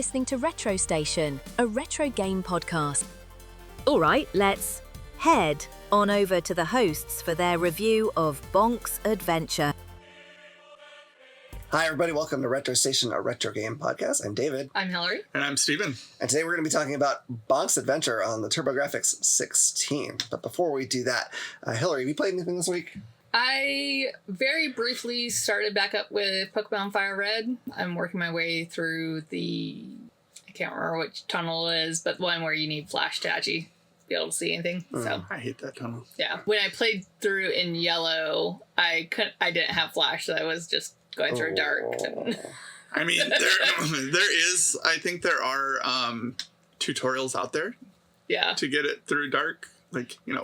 listening to Retro Station, a retro game podcast. All right, let's head on over to the hosts for their review of Bonk's Adventure. Hi, everybody. Welcome to Retro Station, a retro game podcast. I'm David. I'm Hilary. And I'm Steven. And today we're going to be talking about Bonk's Adventure on the TurboGrafx 16. But before we do that, Hilary, have you played anything this week? I very briefly started back up with Pokemon Fire Red. I'm working my way through I can't remember which tunnel it is, but one where you need flash to actually be able to see anything. So I hate that tunnel. yeah, when I played through in yellow, I didn't have flash, so I was just going through dark. I mean, I think there are tutorials out there. Yeah. To get it through dark,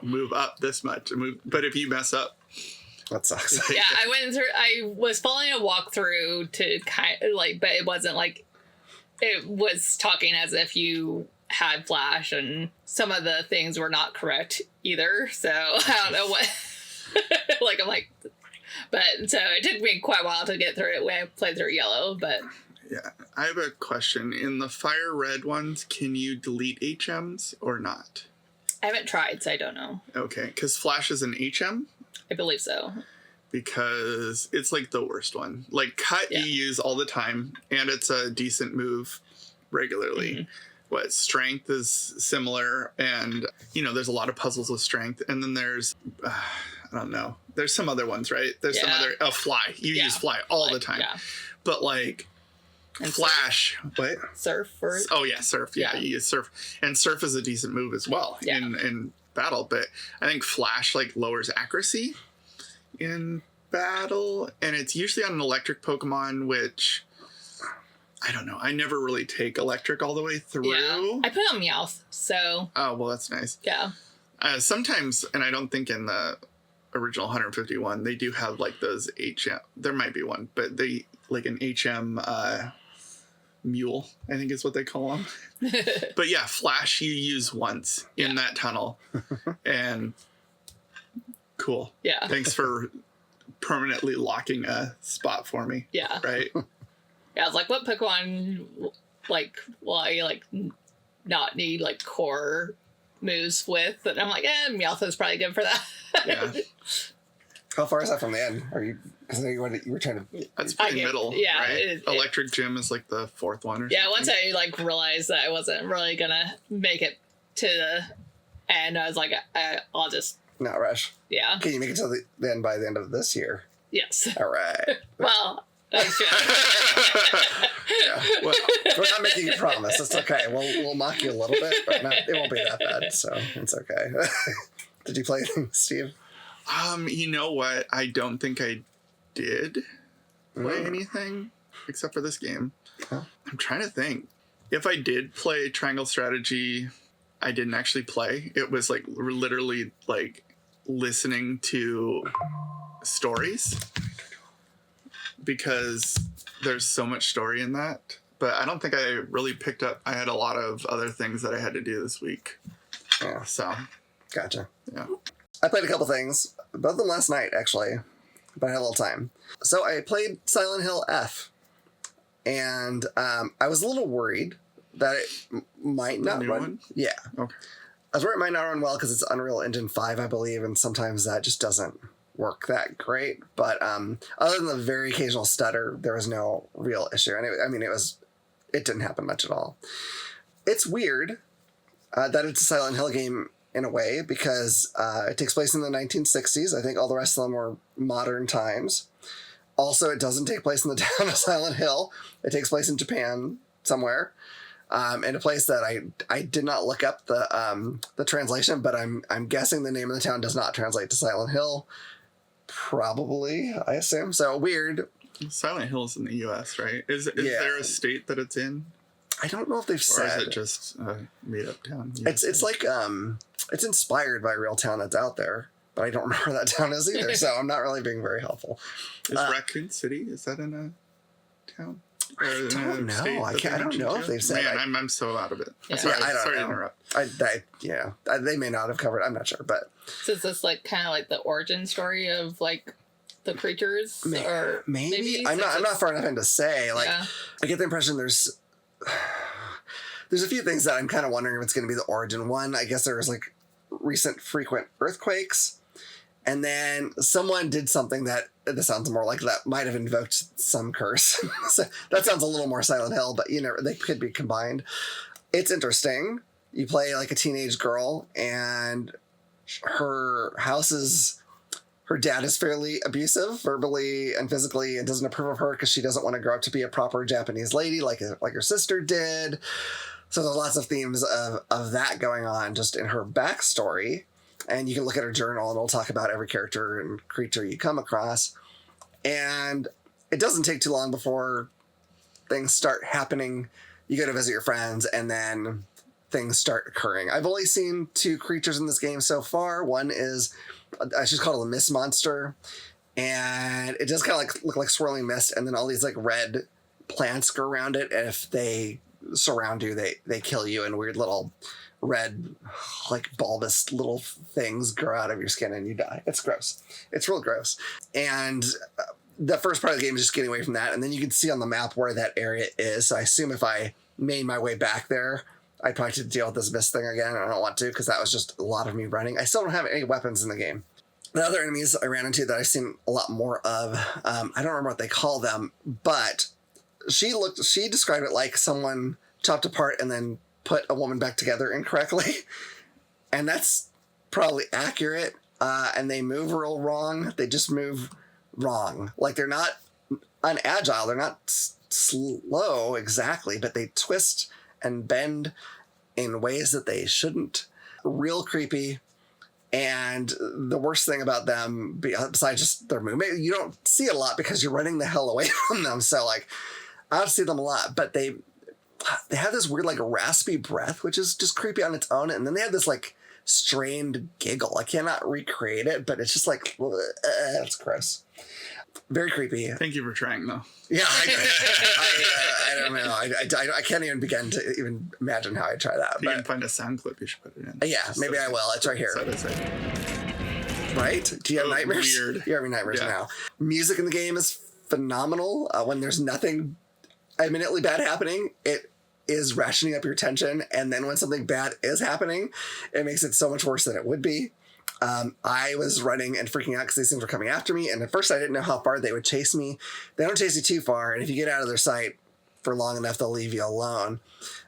move up this much, but if you mess up, that sucks. Yeah, I was following a walkthrough to but it wasn't it was talking as if you had flash, and some of the things were not correct either. So I don't know what, but so it took me quite a while to get through it when I played through yellow, but. Yeah, I have a question. In the Fire Red ones, can you delete HMs or not? I haven't tried, so I don't know. Okay, because Flash is an HM? I believe so. Because it's the worst one. Cut you use all the time, and it's a decent move regularly. Mm-hmm. What, Strength is similar, and, there's a lot of puzzles with Strength, and then there's, I don't know, there's some other ones, right? There's some other, Fly. You use Fly all the time. Yeah. But, and Flash, what? Surf. Oh, yeah, Surf. Yeah, you use Surf. And Surf is a decent move as well in battle, but I think Flash, lowers accuracy in battle, and it's usually on an electric Pokemon, which... I don't know. I never really take electric all the way through. Yeah. I put on Meowth, so... Oh, well, that's nice. Yeah. Sometimes, and I don't think in the original 151, they do have, those HM... There might be one, but they... an HM mule, I think is what they call them. But yeah, Flash you use once in that tunnel. And cool. Yeah. Thanks for permanently locking a spot for me. Yeah. Right? Yeah, I was like, what Pokemon, will I, not need, core moves with? And I'm like, Meowth is probably good for that. Yeah. How far is that from the end? Are you... Because you were trying to... That's pretty middle, right? Electric Gym is the fourth one or something. Yeah, once I realized that I wasn't really going to make it to the end, I was like, I'll just... Not rush. Yeah. Can you make it to the end by the end of this year? Yes. All right. Well... Yeah. Well, we're not making a promise. It's okay. We'll mock you a little bit, but it won't be that bad, so it's okay. Did you play anything, Steve? You know what? I don't think I did play anything except for this game. Huh? I'm trying to think. If I did play Triangle Strategy, I didn't actually play. It was literally listening to stories, because there's so much story in that. But I don't think I really picked up. I had a lot of other things that I had to do this week. Yeah. So. Gotcha. Yeah. I played a couple things. Both of them last night, actually. But I had a little time. So I played Silent Hill F. And I was a little worried that it might not run. One? Yeah. Okay. I was worried it might not run well because it's Unreal Engine 5, I believe. And sometimes that just doesn't work that great, but other than the very occasional stutter, there was no real issue, and it didn't happen much at all. It's weird that it's a Silent Hill game in a way, because it takes place in the 1960s. I think all the rest of them were modern times. Also, it doesn't take place in the town of Silent Hill. It takes place in Japan somewhere, in a place that I did not look up the translation, but I'm guessing the name of the town does not translate to Silent Hill. Probably, I assume. So weird. Silent Hill's in the U.S., right? Is there a state that it's in? I don't know if they've said. Or is it just a made-up town? It's it's inspired by a real town that's out there, but I don't remember that town is either. So I'm not really being very helpful. Is Raccoon City? Is that in a town? I don't know. I don't know if they've said. Man, I'm so out of it. Yeah. Sorry to interrupt. They may not have covered. I'm not sure, but so is this kind of the origin story of the creatures, or maybe I'm not far enough in to say. I get the impression there's There's a few things that I'm kind of wondering if it's going to be the origin. One, I guess there was like recent frequent earthquakes. And then someone did something that, this sounds more like that might have invoked some curse. So that sounds a little more Silent Hill, but you know, they could be combined. It's interesting. You play like a teenage girl and her dad is fairly abusive, verbally and physically, and doesn't approve of her because she doesn't want to grow up to be a proper Japanese lady like her sister did. So there's lots of themes of that going on just in her backstory. And you can look at her journal and it'll talk about every character and creature you come across. And it doesn't take too long before things start happening. You go to visit your friends and then things start occurring. I've only seen 2 creatures in this game so far. One is, she's called a mist monster. And it does kind of like look like swirling mist. And then all these like red plants go around it. And if they surround you, they kill you in weird little red, like bulbous little things grow out of your skin and you die. It's gross. It's real gross. And the first part of the game is just getting away from that. And then you can see on the map where that area is. So I assume if I made my way back there, I'd probably have to deal with this mist thing again. I don't want to because that was just a lot of me running. I still don't have any weapons in the game. The other enemies I ran into that I've seen a lot more of, I don't remember what they call them, but she described it like someone chopped apart and then put a woman back together incorrectly. And that's probably accurate. And they move real wrong. They just move wrong. Like they're not unagile. They're not slow exactly, but they twist and bend in ways that they shouldn't. Real creepy. And the worst thing about them, besides just their movement, you don't see it a lot because you're running the hell away from them. So like, I don't see them a lot, but they have this weird like raspy breath, which is just creepy on its own. And then they have this like strained giggle. I cannot recreate it, but it's just like, it's gross. Very creepy. Thank you for trying, though. Yeah, I don't know. I can't even begin to even imagine how I try that. If you can find a sound clip, you should put it in. Yeah, maybe I will. It's right here. Right? Do you have nightmares? Weird. You're having nightmares now. Music in the game is phenomenal. When there's nothing imminently bad happening, it is ratcheting up your tension. And then when something bad is happening, it makes it so much worse than it would be. I was running and freaking out because these things were coming after me. And at first I didn't know how far they would chase me. They don't chase you too far. And if you get out of their sight for long enough, they'll leave you alone.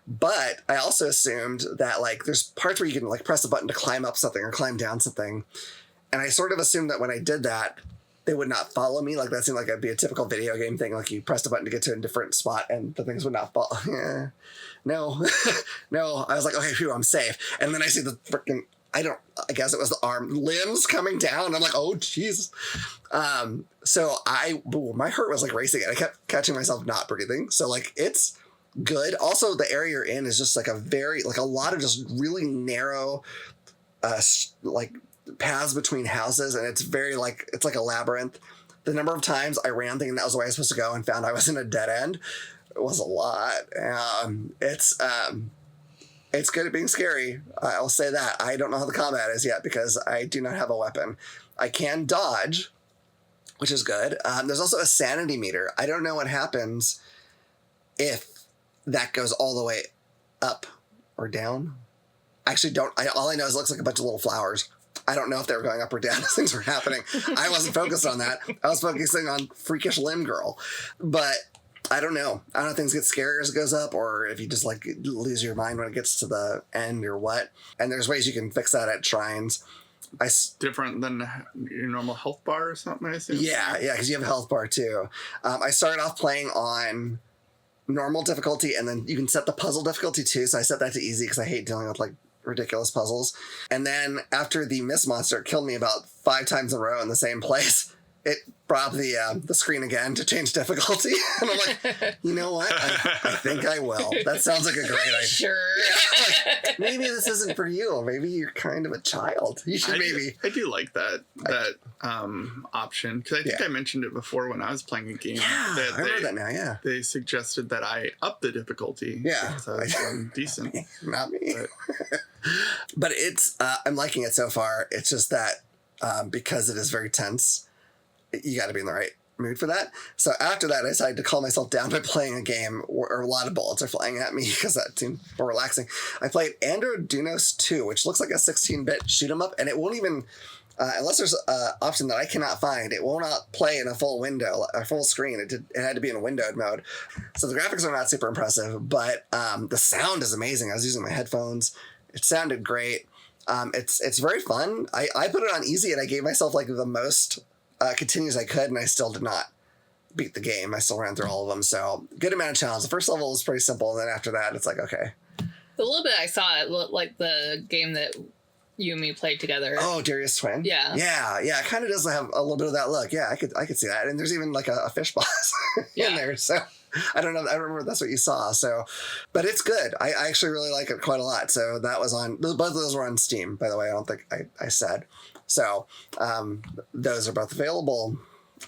But I also assumed that like there's parts where you can like press a button to climb up something or climb down something. And I sort of assumed that when I did that, they would not follow me. Like that seemed like it'd be a typical video game thing. Like you pressed a button to get to a different spot and the things would not follow. No, no. I was like, okay, phew, I'm safe. And then I see the freaking, I guess it was the limbs coming down. I'm like, oh, jeez. So my heart was like racing and I kept catching myself not breathing. So like, it's good. Also, the area you're in is just like a lot of just really narrow, like paths between houses. And it's very like, it's like a labyrinth. The number of times I ran thinking that was the way I was supposed to go and found I was in a dead end, it was a lot. It's good at being scary. I'll say that. I don't know how the combat is yet because I do not have a weapon. I can dodge, which is good. There's also a sanity meter. I don't know what happens if that goes all the way up or down. I actually don't. All I know is it looks like a bunch of little flowers. I don't know if they were going up or down as things were happening. I wasn't focused on that. I was focusing on freakish limb girl. But I don't know. I don't know if things get scarier as it goes up or if you just like lose your mind when it gets to the end or what. And there's ways you can fix that at shrines. Different than your normal health bar or something, I assume? Yeah, because you have a health bar too. I started off playing on normal difficulty and then you can set the puzzle difficulty too. So I set that to easy because I hate dealing with like ridiculous puzzles. And then after the mist monster killed me about 5 times in a row in the same place, it brought up the screen again to change difficulty. And I'm like, you know what? I think I will. That sounds like a great idea. Sure. Yeah, like, maybe this isn't for you. Maybe you're kind of a child. You should I do like that option. Because I think I mentioned it before when I was playing a game. Yeah, I remember that now, yeah. They suggested that I up the difficulty. Yeah. So I was doing decent. Not me. But it's, I'm liking it so far. It's just that because it is very tense, you got to be in the right mood for that. So after that, I decided to calm myself down by playing a game where a lot of bullets are flying at me because that seemed more relaxing. I played Androdunos 2, which looks like a 16-bit shoot 'em up, and it won't even, unless there's an option that I cannot find, it will not play in a full window, a full screen. It had to be in a windowed mode. So the graphics are not super impressive, but the sound is amazing. I was using my headphones. It sounded great. It's very fun. I put it on easy, and I gave myself like the most continues I could, and I still did not beat the game. I still ran through all of them, so good amount of challenge. The first level was pretty simple, and then after that, it's like, okay. The little bit I saw, it looked like the game that you and me played together. Oh, Darius Twin? Yeah. Yeah, it kind of does have a little bit of that look. Yeah, I could see that. And there's even like a fish boss in there, so I don't know. I remember that's what you saw, so. But it's good. I actually really like it quite a lot, so that was on, both of those were on Steam, by the way. I don't think I said. So, those are both available.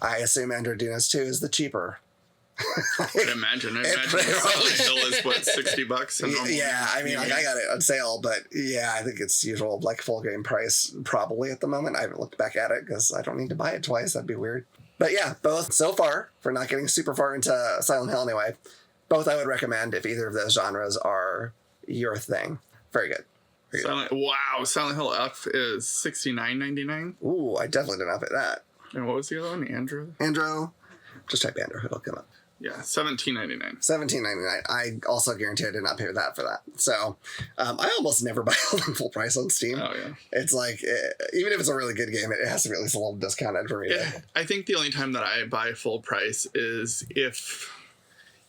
I assume Androdunos 2 is the cheaper. I would imagine. I imagine Silent Hill is what, $60? Yeah, I mean, like, I got it on sale, but yeah, I think it's usual, like full game price probably at the moment. I haven't looked back at it because I don't need to buy it twice. That'd be weird. But yeah, both so far, for not getting super far into Silent Hill anyway, both I would recommend if either of those genres are your thing. Very good. Silent Hill F is $69.99. Ooh, I definitely did not pay that. And what was the other one? Andrew? Just type Andrew, it'll come up. Yeah, $17.99. $17.99. I also guarantee I did not pay that for that. So I almost never buy them full price on Steam. Oh, yeah. It's like, even if it's a really good game, it has to be at least a little discounted for me. Yeah, I think the only time that I buy full price is if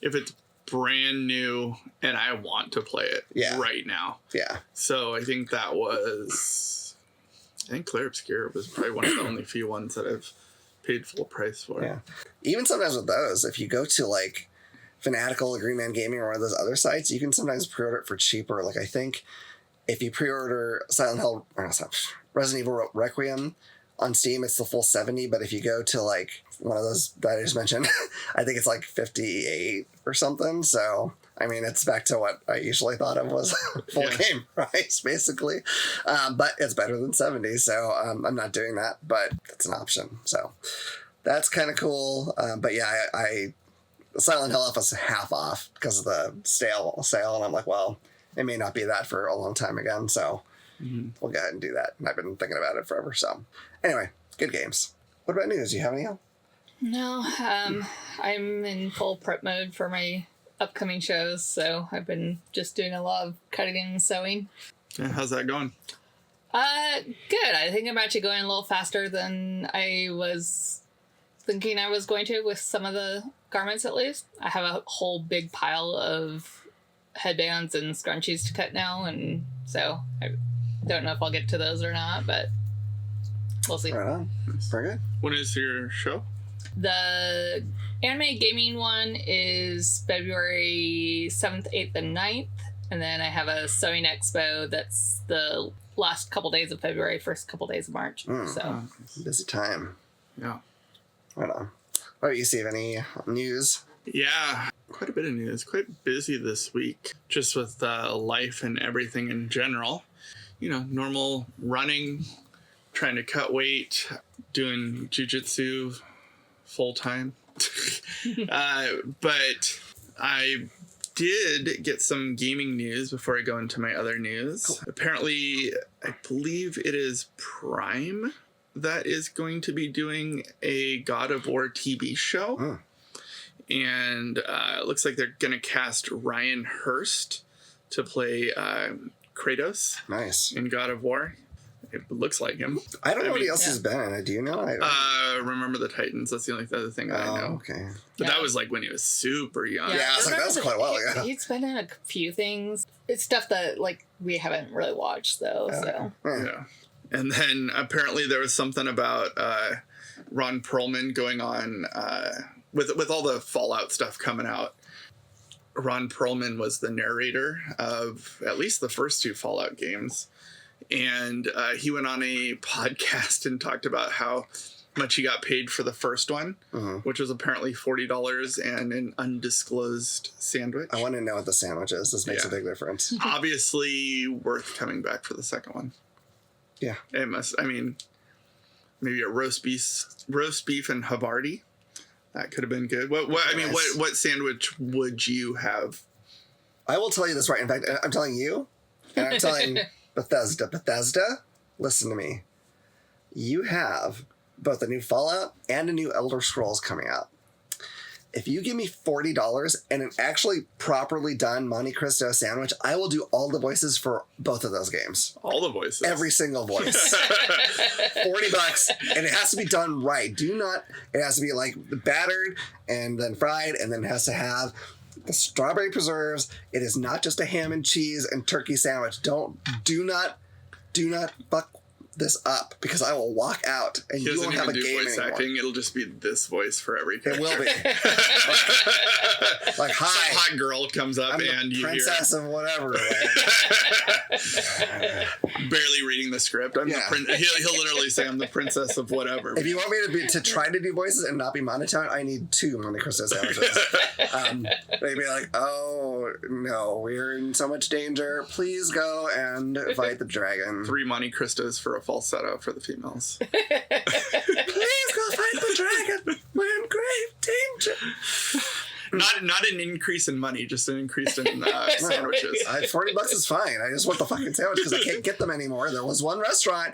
it's brand new and I want to play it right now. Yeah. So I think that was, Clear Obscure was probably one of the only few ones that I've paid full price for. Yeah. Even sometimes with those, if you go to like Fanatical, Green Man Gaming, or one of those other sites, you can sometimes pre-order it for cheaper. Like I think if you pre-order Resident Evil Requiem on Steam, it's the full 70, but if you go to like one of those that I just mentioned, I think it's like 58 or something. So I mean, it's back to what I usually thought of was full game price, basically. But it's better than 70, so I'm not doing that, but it's an option. So that's kind of cool. But yeah, I Silent Hill F was half off because of the sale, and I'm like, well, it may not be that for a long time again, so we'll go ahead and do that. And I've been thinking about it forever. So anyway, good games. What about news? Do you have any? No, I'm in full prep mode for my upcoming shows, so I've been just doing a lot of cutting and sewing. Yeah, how's that going? Good. I think I'm actually going a little faster than I was thinking I was going to with some of the garments, at least. I have a whole big pile of headbands and scrunchies to cut now, and so I don't know if I'll get to those or not, but we'll see. Right on. Very good. When is your show? The anime gaming one is February 7th, 8th, and 9th. And then I have a sewing expo that's the last couple days of February, first couple days of March. So busy time. Yeah. Right on. What about you, Steve? Any news? Yeah, quite a bit of news. Quite busy this week, just with life and everything in general. You know, normal running, trying to cut weight, doing jiu-jitsu full-time. But I did get some gaming news before I go into my other news. Cool. Apparently, I believe it is Prime that is going to be doing a God of War TV show. And it looks like they're going to cast Ryan Hurst to play Kratos. Nice. In God of War. It looks like him. I don't know what else has been in it. Do you know? Remember the Titans. That's the only other thing that I know. Okay. But that was like when he was super young. Yeah, I was like, that was quite a while ago. He's been in a few things. It's stuff that like we haven't really watched though. So yeah. And then apparently there was something about Ron Perlman going on with all the Fallout stuff coming out. Ron Perlman was the narrator of at least the first two Fallout games. And he went on a podcast and talked about how much he got paid for the first one, which was apparently $40 and an undisclosed sandwich. I want to know what the sandwich is. This makes a big difference. Obviously worth coming back for the second one. Yeah. It must, I mean, maybe a roast beef and Havarti. That could have been good. What I mean, Nice. what sandwich would you have? I will tell you this right. In fact, I'm telling you, and I'm telling Bethesda, listen to me. You have both a new Fallout and a new Elder Scrolls coming out. If you give me $40 and an actually properly done Monte Cristo sandwich, I will do all the voices for both of those games. All the voices. Every single voice. $40, and it has to be done right. It has to be like battered and then fried, and then it has to have the strawberry preserves. It is not just a ham and cheese and turkey sandwich. Do not fuck this up, because I will walk out and you won't have a game voice anymore. acting. It'll just be this voice for every It character. will be. like, hi. Some hot girl comes up I'm and the you princess of whatever. barely reading the script. He'll literally say, "I'm the princess of whatever." If you want me to try to do voices and not be monotone, I need 2 Monte Cristo sandwiches. They'd be like, "Oh no, we're in so much danger. Please go and fight the dragon. 3 Monte Cristos for a falsetto for the females. Please go fight the dragon. We're in grave danger." Not an increase in money, just an increase in sandwiches. $40 is fine. I just want the fucking sandwich because I can't get them anymore. There was one restaurant.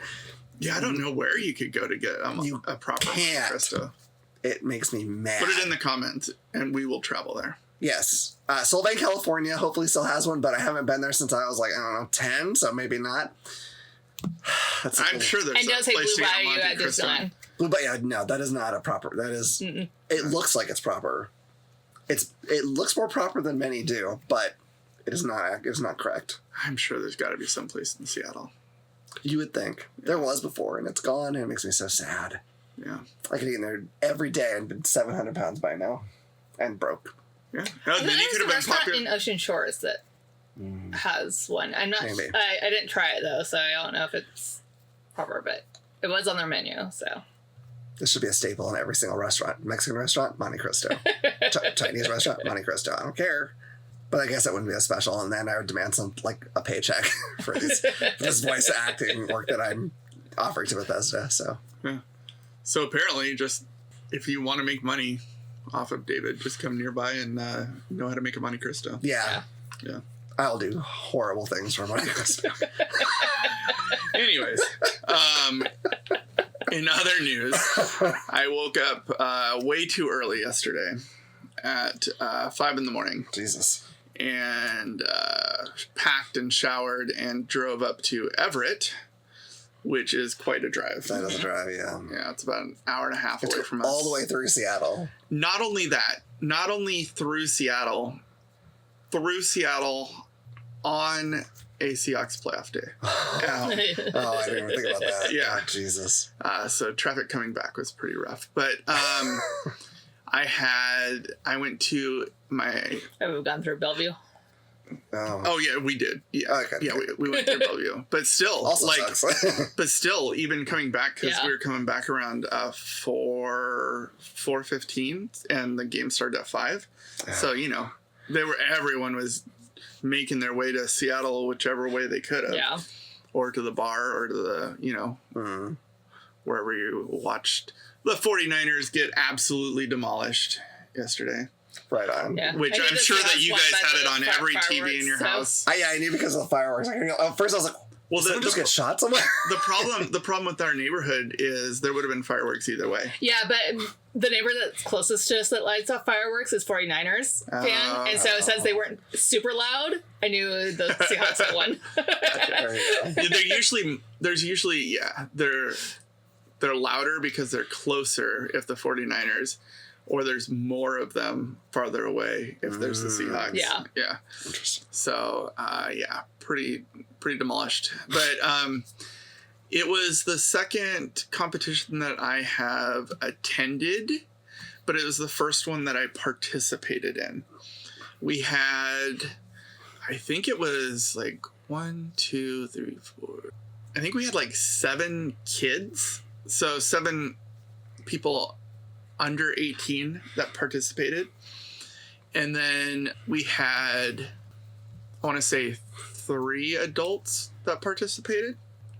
Yeah, I don't know where you could go to get You a proper can't. Monte Cristo. It makes me mad. Put it in the comments, and we will travel there. Yes. Solvang, California hopefully still has one, but I haven't been there since I was like, I don't know, 10, so maybe not. I'm sure there's And a don't say place Blue to get Bayou Monte at Cristo. Disneyland. But yeah, no, that is not a proper. That is. Mm-mm. It looks like it's proper. It looks more proper than many do, but it is not. It is not correct. I'm sure there's got to be some place in Seattle. You would think there was before, and it's gone, and it makes me so sad. Yeah. I could eat in there every day and been 700 pounds by now, and broke. Yeah. No, then you could have been restaurant popular. in Ocean Shores that has one. I'm not. Maybe. I didn't try it though, so I don't know if it's proper, but it was on their menu. So This should be a staple in every single restaurant. Mexican restaurant, Monte Cristo. Chinese restaurant, Monte Cristo. I don't care. But I guess that wouldn't be a special, and then I would demand a paycheck for this voice acting work that I'm offering to Bethesda. So Yeah. So apparently, just if you want to make money off of David, just come nearby and know how to make a Monte Cristo. yeah, Yeah. I'll do horrible things for Monte Cristo. Anyways, in other news, I woke up way too early yesterday at 5 a.m. Jesus. and packed and showered and drove up to Everett, which is quite a drive. That is a drive, yeah. Yeah, it's about an hour and a half It's away from us. all the way through Seattle. Not only that, not only through Seattle on a Seahawks playoff day. Oh, I didn't even think about that. Yeah. Oh, Jesus. So traffic coming back was pretty rough. But I went to my... have we gone through Bellevue? Oh, yeah, we did. Yeah, Okay. yeah, we went to Bellevue. But still, Also sucks. but still, even coming back, because Yeah. we were coming back around 4:15, and the game started at 5. So, everyone was making their way to Seattle whichever way they could have. Yeah. Or to the bar, or to the, wherever you watched the 49ers get absolutely demolished yesterday. Right on. Yeah. Which I knew I'm the sure that Seahawks you won guys by had the it on every TV in fireworks, your so- house. I knew because of the fireworks. First I was like, Well, someone just get shot somewhere? the problem with our neighborhood is there would have been fireworks either way. Yeah, but the neighbor that's closest to us that lights off fireworks is 49ers fan. And so since they weren't super loud, I knew the Seahawks had won. There you go. They're louder because they're closer if the 49ers, or there's more of them farther away if there's the Seahawks. Yeah. Yeah. Interesting. So, pretty demolished. But it was the second competition that I have attended, but it was the first one that I participated in. We had, I think it was like 1, 2, 3, 4. I think we had like 7 kids. So 7 people under 18 that participated. And then we had, I want to say 3 adults that participated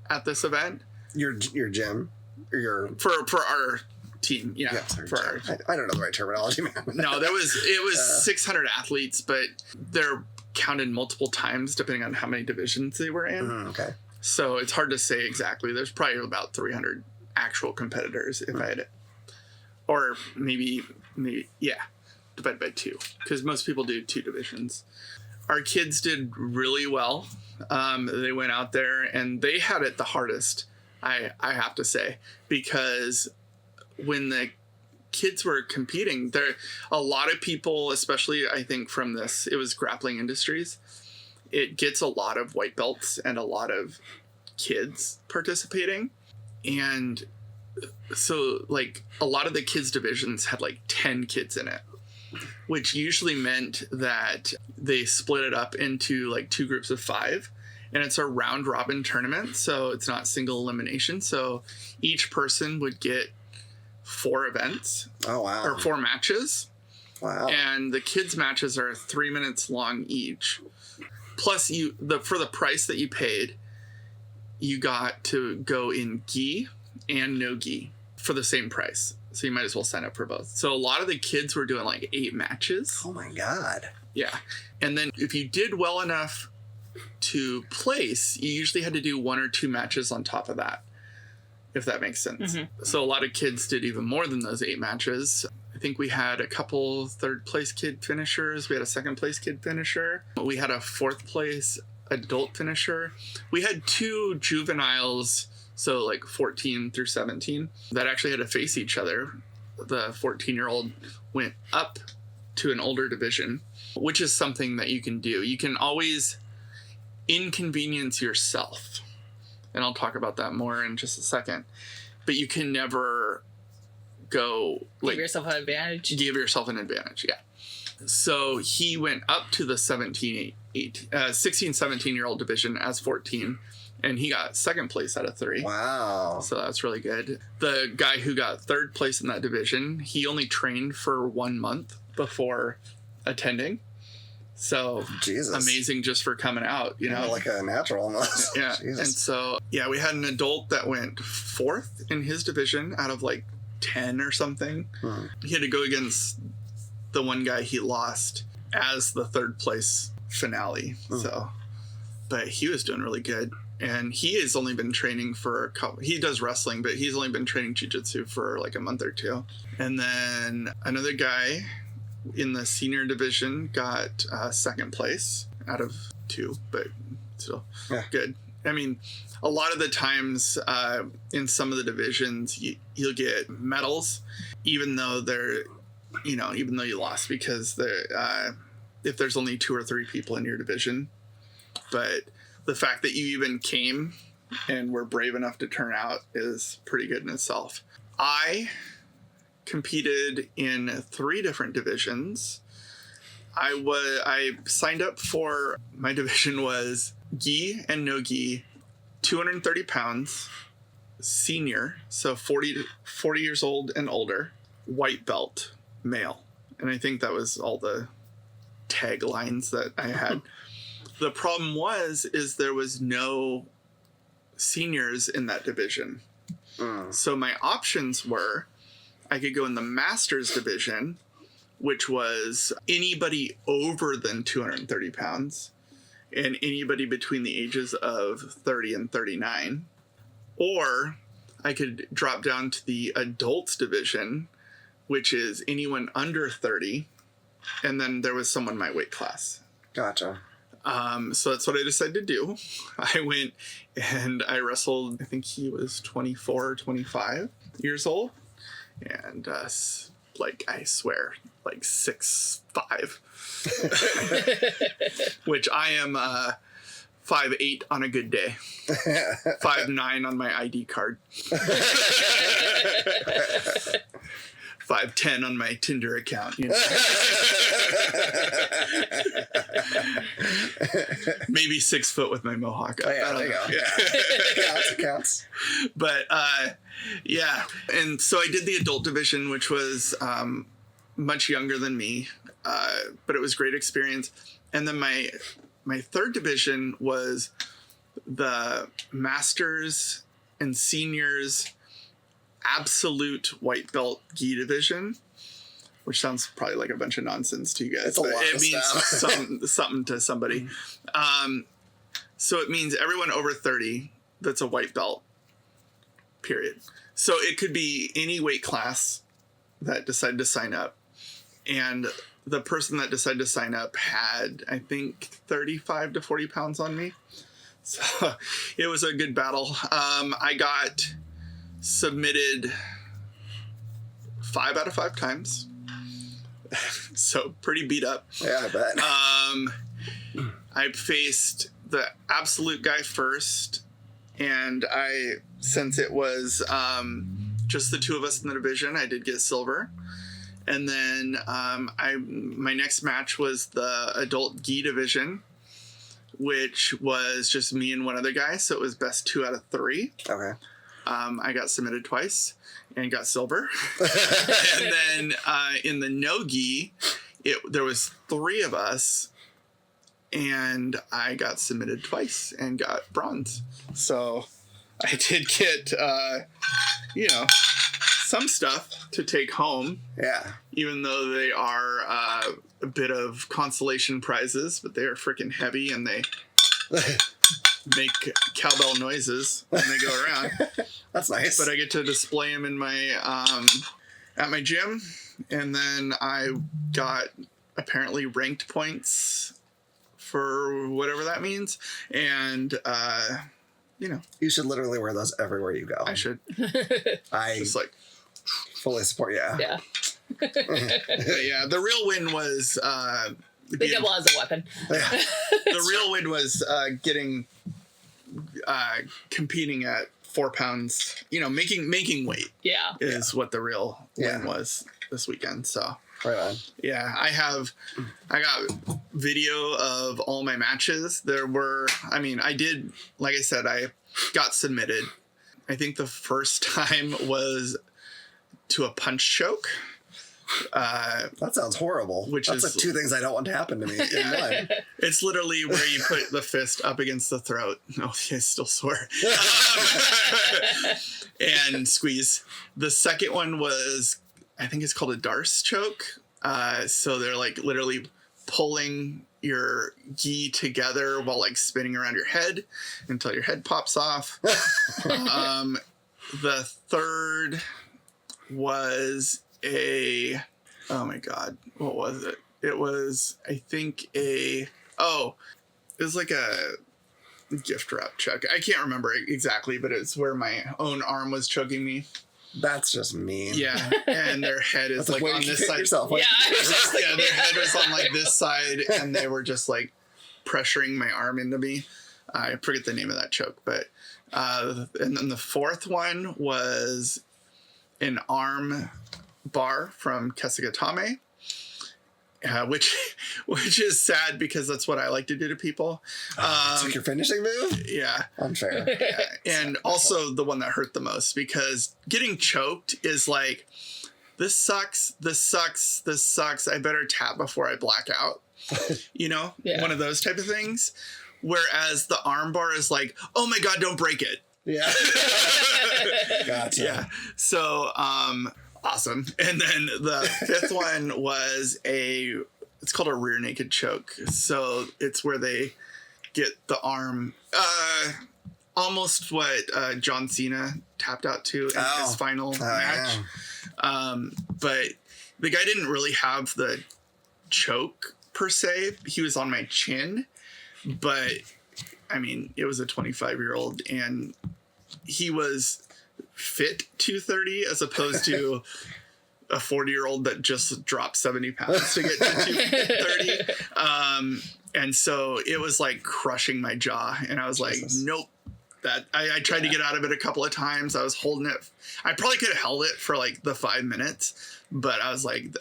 at this event. Your gym, or your for our team. Yeah. Sorry, I don't know the right terminology, man. No, it was 600 athletes, but they're counted multiple times depending on how many divisions they were in. Okay. So it's hard to say exactly. There's probably about 300 actual competitors if I had it. Or maybe, divided by 2, because most people do 2 divisions. Our kids did really well. They went out there and they had it the hardest, I have to say, because when the kids were competing, a lot of people, especially I think from it was Grappling Industries, it gets a lot of white belts and a lot of kids participating. And so like a lot of the kids divisions had like 10 kids in it, which usually meant that they split it up into like 2 groups of 5, and it's a round robin tournament. So it's not single elimination. So each person would get 4 events. Oh, wow. Or 4 matches. Wow. And the kids matches are 3 minutes long each. Plus for the price that you paid, you got to go in gi and no gi for the same price. So you might as well sign up for both. So a lot of the kids were doing like 8 matches. Oh my God. Yeah. And then if you did well enough to place, you usually had to do 1 or 2 matches on top of that, if that makes sense. Mm-hmm. So a lot of kids did even more than those 8 matches. I think we had a couple 3rd place kid finishers. We had a 2nd place kid finisher. We had a 4th place adult finisher. We had 2 juveniles, so like 14 through 17, that actually had to face each other. The 14-year-old went up to an older division, which is something that you can do. You can always inconvenience yourself. And I'll talk about that more in just a second. But you can never go like give yourself an advantage. Give yourself an advantage, yeah. So he went up to the 16, 17-year-old division as 14, and he got 2nd place out of 3. Wow. So that's really good. The guy who got 3rd place in that division, he only trained for 1 month before attending. So Jesus. Amazing just for coming out, you know? Yeah, like a natural almost. Yeah. Jesus. And so, yeah, we had an adult that went 4th in his division out of like 10 or something. He had to go against the one guy he lost as the 3rd place finale. So, but he was doing really good. And he has only been training for a couple, he does wrestling, but he's only been training jiu-jitsu for like a month or 2. And then another guy in the senior division got 2nd place out of 2, but still good. I mean, a lot of the times in some of the divisions, you'll get medals, even though you lost, because if there's only 2 or 3 people in your division. But the fact that you even came and were brave enough to turn out is pretty good in itself. I competed in 3 different divisions. I signed up for, my division was gi and no gi, 230 pounds, senior, so 40 years old and older, white belt, male. And I think that was all the taglines that I had. The problem is there was no seniors in that division. So my options were, I could go in the masters division, which was anybody over than 230 pounds and anybody between the ages of 30 and 39. Or I could drop down to the adults division, which is anyone under 30. And then there was someone my weight class. Gotcha. So that's what I decided to do. I went and I wrestled, I think he was 24 or 25 years old. And I swear, like 6'5", which I am 5'8" on a good day, 5'9" on my ID card, 5'10" on my Tinder account. You know? Maybe 6 foot with my mohawk. Oh, yeah, there you go. Yeah. It counts. But yeah, and so I did the adult division, which was much younger than me, but it was a great experience. And then my 3rd division was the masters and seniors absolute white belt gi division, which sounds probably like a bunch of nonsense to you guys. It's a lot it of means stuff. something to somebody. So it means everyone over 30 that's a white belt, period. So it could be any weight class that decided to sign up. And the person that decided to sign up had, I think, 35 to 40 pounds on me. So it was a good battle. I got submitted 5 out of 5 times. So pretty beat up. Yeah, I bet. I faced the absolute guy first, and since it was just the two of us in the division, I did get silver. And then my next match was the adult gi division, which was just me and one other guy, so it was best 2 out of 3. Okay. I got submitted twice and got silver. And then in the no gi, there was 3 of us, and I got submitted twice and got bronze. So I did get, some stuff to take home. Yeah. Even though they are a bit of consolation prizes, but they are freaking heavy and they make cowbell noises when they go around. That's nice. But I get to display them in my at my gym, and then I got apparently ranked points for whatever that means, and you should literally wear those everywhere you go. I should. I Just like fully support. Yeah. Yeah. yeah. The real win was The double as a weapon. Yeah. the real win was competing at 4 pounds. Making weight. Yeah. Is what the real Yeah. win was this weekend. So. Right on. Yeah, I got video of all my matches. I did, like I said, I got submitted. I think the first time was to a punch choke. That sounds horrible. That's like 2 things I don't want to happen to me in one. It's literally where you put the fist up against the throat. Oh, it's still sore. And squeeze. The second one was, I think it's called a Darce choke. So they're like literally pulling your gi together while like spinning around your head until your head pops off. The third was oh my God, what was it? It was, I think it was like a gift wrap choke. I can't remember exactly, but it's where my own arm was choking me. That's just mean. Yeah, and their head is like on this side. Yourself. Yeah. Yeah, their head was on like this side, and they were just like pressuring my arm into me. I forget the name of that choke, but and then the fourth one was an arm bar from Kesugatame, which is sad because that's what I like to do to people. It's like your finishing move? Yeah. Unfair. Yeah. And also the one that hurt the most, because getting choked is like, this sucks, I better tap before I black out. Yeah. One of those type of things. Whereas the arm bar is like, oh my God, don't break it. Yeah. Gotcha. Yeah. So, awesome. And then the fifth one was it's called a rear naked choke. So it's where they get the arm, almost what John Cena tapped out to in his final match. Yeah. But the guy didn't really have the choke per se. He was on my chin, but I mean, it was a 25-year-old and he was fit 230 as opposed to a 40-year-old that just dropped 70 pounds to get to 230. And so it was like crushing my jaw, and I was like, nope. That I tried to get out of it a couple of times. I was holding it. I probably could have held it for like the 5 minutes, but I was like,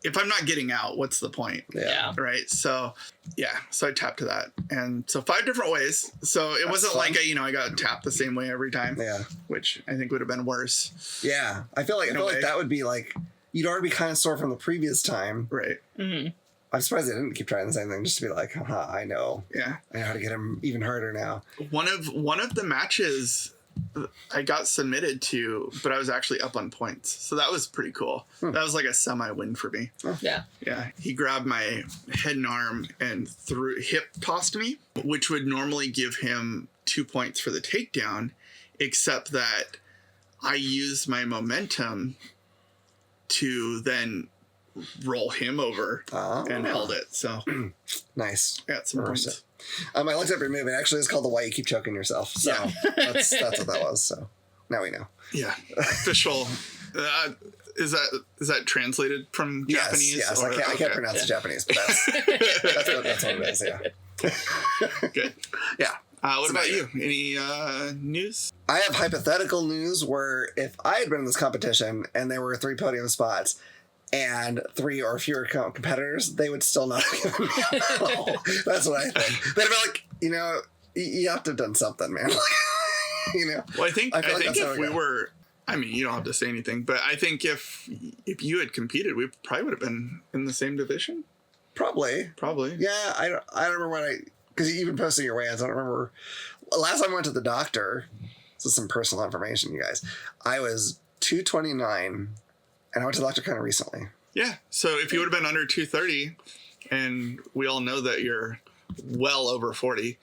if I'm not getting out, what's the point? Yeah. Right. So yeah. So I tapped to that. And so 5 different ways. So it wasn't fun. like I got tapped the same way every time. Yeah. Which I think would have been worse. Yeah. I feel like that would be like, you'd already be kind of sore from the previous time. Right. Mm-hmm. I'm surprised they didn't keep trying the same thing, just to be like, haha, I know. Yeah. I know how to get him even harder now. One of the matches I got submitted to, but I was actually up on points. So that was pretty cool. That was like a semi-win for me. Yeah. Yeah. He grabbed my head and arm and hip tossed me, which would normally give him 2 points for the takedown, except that I used my momentum to then roll him over and held it. So nice. Got some points. I looked up your move. It actually is called the why you keep choking yourself. So that's what that was. So now we know. Yeah. Official. Is that translated from Japanese? Yes. I can't pronounce the Japanese, but that's what it is. Yeah. Good. Yeah. What about you? Any news? I have hypothetical news where if I had been in this competition and there were 3 podium spots and 3 or fewer competitors, they would still not have given me a medal. That's what I think. They'd be like, you have to have done something, man. Well, I think if we go. were, I mean, you don't have to say anything, but I think if you had competed, we probably would have been in the same division. Probably. Yeah, I don't remember when because you've been posting your weigh-ins. I don't remember. Last time I went to the doctor, this is some personal information, you guys. I was 229, and I went to the doctor kind of recently. Yeah. So if you would have been under 230, and we all know that you're well over 40,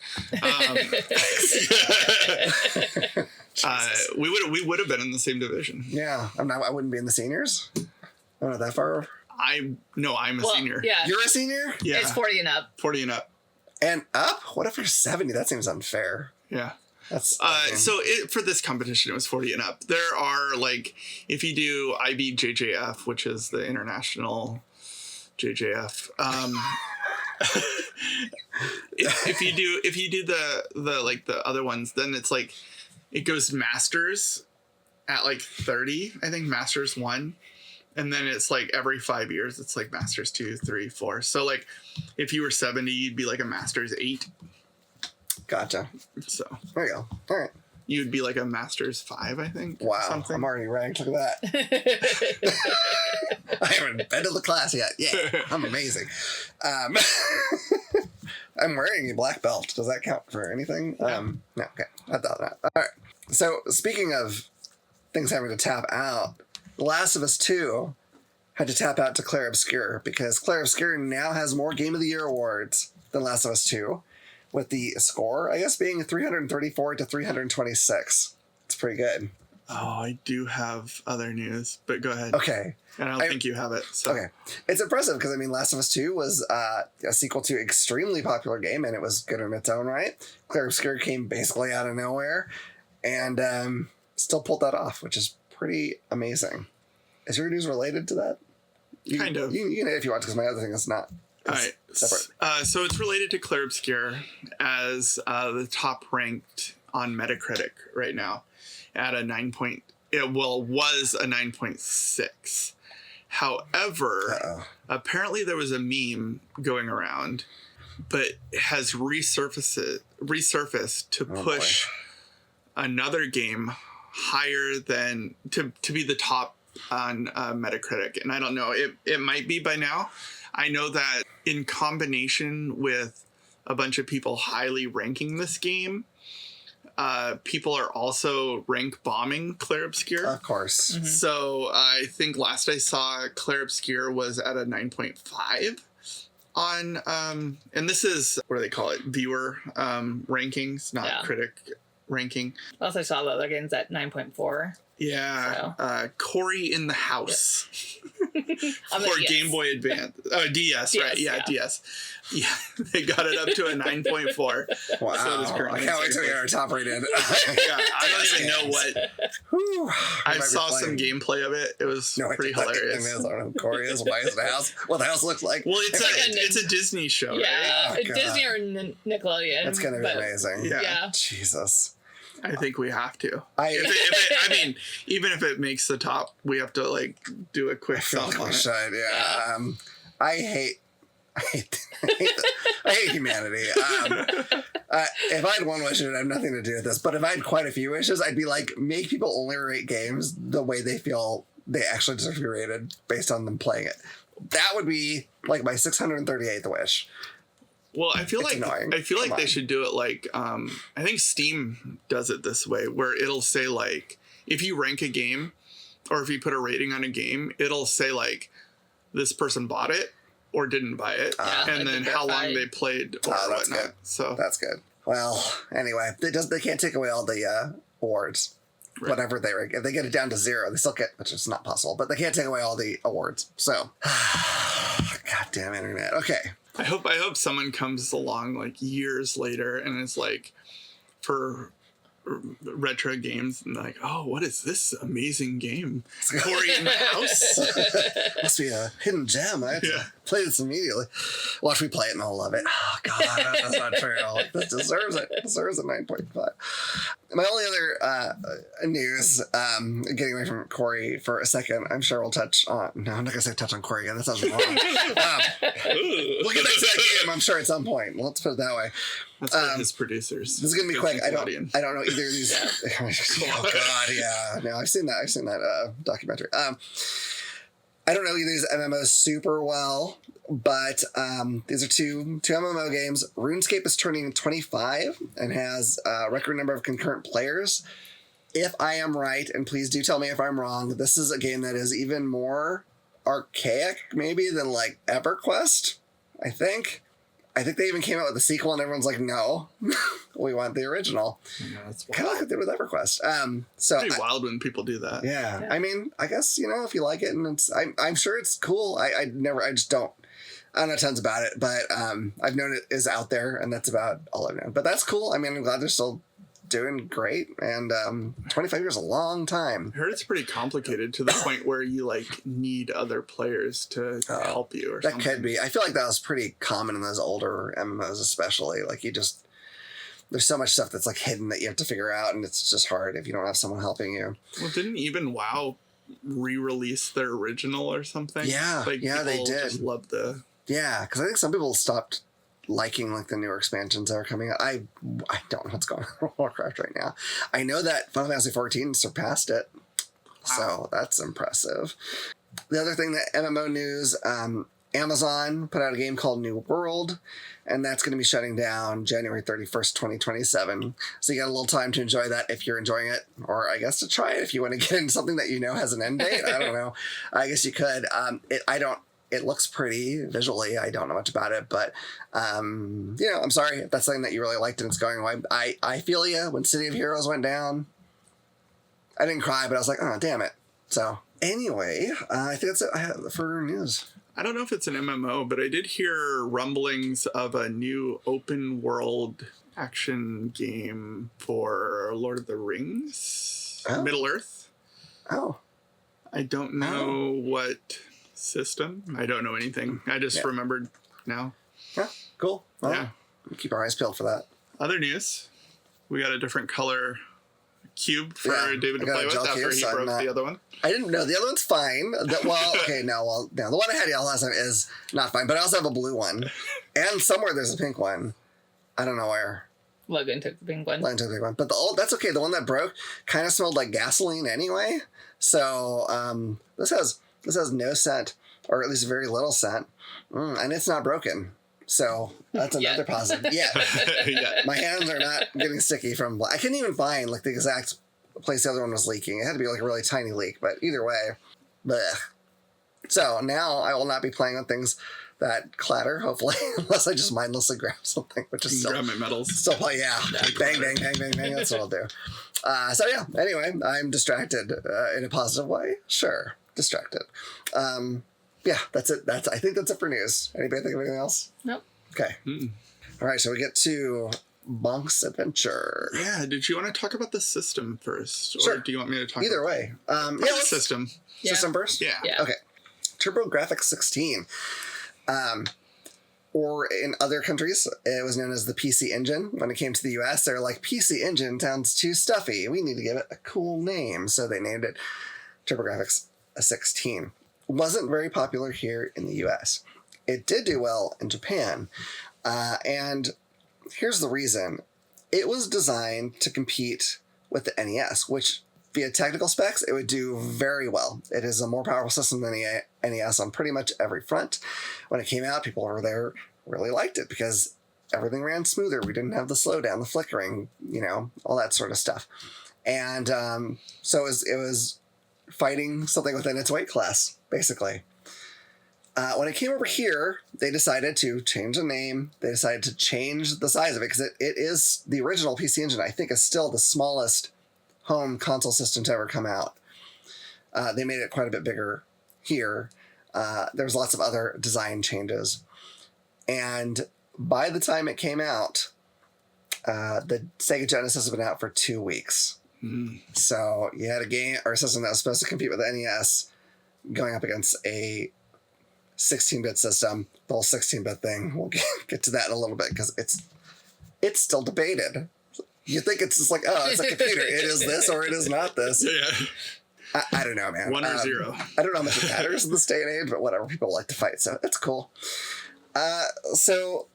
we would have been in the same division. Yeah. I wouldn't be in the seniors. I'm not that far. I'm a senior. Yeah. You're a senior? Yeah. It's 40 and up. 40 and up. And up? What if you're 70? That seems unfair. Yeah. That's for this competition, it was 40 and up. There are if you do IBJJF, which is the international JJF, if you do the other ones, then it's it goes masters at 30, I think, masters 1. And then it's every 5 years, it's masters 2, 3, 4. So if you were 70, you'd be a masters 8. Gotcha. So there you go. All right. You'd be a masters 5, I think. Wow. Something. I'm already ranked. Look at that. I haven't been to the class yet. Yeah. I'm amazing. I'm wearing a black belt. Does that count for anything? No. Okay. I thought that. All right. So speaking of things having to tap out, The Last of Us 2 had to tap out to Claire Obscure because Claire Obscure now has more Game of the Year awards than Last of Us 2, with the score, I guess, being 334 to 326. It's pretty good. Oh, I do have other news, but go ahead. Okay. And I don't think you have it. So. Okay. It's impressive because, Last of Us 2 was a sequel to an extremely popular game, and it was good in its own right. Claire Obscure came basically out of nowhere and still pulled that off, which is pretty amazing. Is your news related to that? Kind of. You can if you want, because my other thing is not. All right. Separate. So it's related to Claire Obscure as the top ranked on Metacritic right now at a 9 point. It was a 9.6. However, apparently there was a meme going around, but it has resurfaced to push another game higher than to be the top on Metacritic. And I don't know, it might be by now. I know that in combination with a bunch of people highly ranking this game, people are also rank bombing Claire Obscure. Of course. Mm-hmm. So I think last I saw, Claire Obscure was at a 9.5 on, and this is, what do they call it? Viewer rankings, not critic ranking. Also saw the other games at 9.4. Yeah. So. Corey in the House. For Game Boy Advance. Oh, DS, right? Yeah, DS. Yeah, they got it up to a 9.4. Wow. So I can't wait to get our top rated. I don't even know what. I saw some gameplay of it. It was pretty hilarious. I don't know who Corey is. Why is the house? What the house looks like? Well, it's a Disney show, right? Yeah, Disney or Nickelodeon. That's going to be amazing. Yeah. Jesus. I think we have to. Even if it makes the top, we have to do a quick film on it. Should, yeah. I hate humanity. If I had one wish, it would have nothing to do with this. But if I had quite a few wishes, I'd be make people only rate games the way they feel they actually deserve to be rated based on them playing it. That would be my 638th wish. Well, I feel It's annoying. Come they on. should do it like I think Steam does it this way, where it'll say like if you rank a game or if you put a rating on a game, it'll say like this person bought it or didn't buy it, and then how long they played or that's whatnot. good. So That's good. Well, anyway, they can't take away all the awards. Right. Whatever they rank. If they get it down to 0, they still get, which is not possible, but they can't take away all the awards. So, goddamn internet. Okay. I hope someone comes along like years later and is like for retro games and like, oh, what is this amazing game? Corey in the house. Must be a hidden gem. I have to play this immediately. Watch me play it and I'll love it. Oh, God, that's not true. This deserves it. It deserves a 9.5. My only other news, getting away from Corey for a second, I'm sure we'll touch on... No, I'm not going to say touch on Corey again. That sounds wrong. We'll get back to that game, I'm sure, at some point. Let's put it that way. That's for his producers. This is going to be quick. I don't know either of these... Oh, God, yeah. No, I've seen that documentary. I don't know either of these MMOs super well, but these are two MMO games. RuneScape is turning 25 and has a record number of concurrent players. If I am right, and please do tell me if I'm wrong, this is a game that is even more archaic maybe than like EverQuest, I think. I think they even came out with a sequel and everyone's like, no, we want the original. That's Kind of like they did with EverQuest. So pretty wild when people do that. yeah. I mean, I guess, if you like it and I'm sure it's cool. I don't know tons about it, but I've known it is out there and that's about all I've known. But that's cool. I mean, I'm glad they're still doing great, and 25 years is a long time. I heard it's pretty complicated to the point where you like need other players to help you or that something. could be. I feel like that was pretty common in those older MMOs, especially. Like there's so much stuff that's like hidden that you have to figure out, and it's just hard if you don't have someone helping you. Well, didn't even WoW re-release their original or something? Yeah, like, yeah, they people did. Just love the... Yeah, because I think some people stopped liking like the newer expansions that are coming out. I don't know what's going on with Warcraft right now. I know that Final Fantasy 14 surpassed it, so that's impressive. The other thing, that MMO news, Amazon put out a game called New World, and that's going to be shutting down January 31st, 2027. So you got a little time to enjoy that if you're enjoying it, or I guess to try it if you want to get into something that has an end date. I don't know. I guess you could. It looks pretty visually. I don't know much about it, but, I'm sorry if that's something that you really liked and it's going away. I feel you. When City of Heroes went down, I didn't cry, but I was like, oh, damn it. So anyway, I think that's it I have for news. I don't know if it's an MMO, but I did hear rumblings of a new open world action game for Lord of the Rings, Middle Earth. Oh. I don't know what system. I don't know anything. I just remembered now. Yeah, cool. Well, yeah. Keep our eyes peeled for that. Other news. We got a different color cube for David to play with after he broke the other one. I didn't know. The other one's fine. The one I had last time is not fine, but I also have a blue one. And somewhere there's a pink one. I don't know where. Logan took the pink one. But that's okay. The one that broke kind of smelled like gasoline anyway. So this has no scent, or at least very little scent, and it's not broken. So that's another positive. Yeah. My hands are not getting sticky from... I couldn't even find like the exact place the other one was leaking. It had to be like a really tiny leak, but either way. Blech. So now I will not be playing on things that clatter, hopefully, unless I just mindlessly grab something, which is still... Grab my medals. Still play, yeah. Bang, bang, bang, bang, bang. That's what I'll do. Anyway, I'm distracted in a positive way. Sure. Distracted. That's it. I think that's it for news. Anybody think of anything else? Nope. Okay. All right, so we get to Bonk's Adventure. Yeah, did you want to talk about the system first? Sure. Or do you want me to talk Either about way. the system? System first? Yeah. Okay. TurboGrafx-16. Or in other countries, it was known as the PC Engine. When it came to the US, they were like, PC Engine sounds too stuffy. We need to give it a cool name. So they named it TurboGrafx-16. Wasn't very popular here in the US. It did do well in Japan. And here's the reason. It was designed to compete with the NES, which via technical specs, it would do very well. It is a more powerful system than the NES on pretty much every front. When it came out, people over there really liked it because everything ran smoother. We didn't have the slowdown, the flickering, all that sort of stuff. And so it was fighting something within its weight class, basically. When it came over here, they decided to change the name. They decided to change the size of it because it is the original PC Engine, I think, is still the smallest home console system to ever come out. They made it quite a bit bigger here. There's lots of other design changes. And by the time it came out, the Sega Genesis has been out for 2 weeks. Mm. So you had a game or a system that was supposed to compete with the NES going up against a 16-bit system, the whole 16-bit thing. We'll get to that in a little bit because it's still debated. You think it's just like, oh, it's a computer. It is this or it is not this. Yeah. I don't know, man. 1 or 0. I don't know how much it matters in this day and age, but whatever. People like to fight, so it's cool. So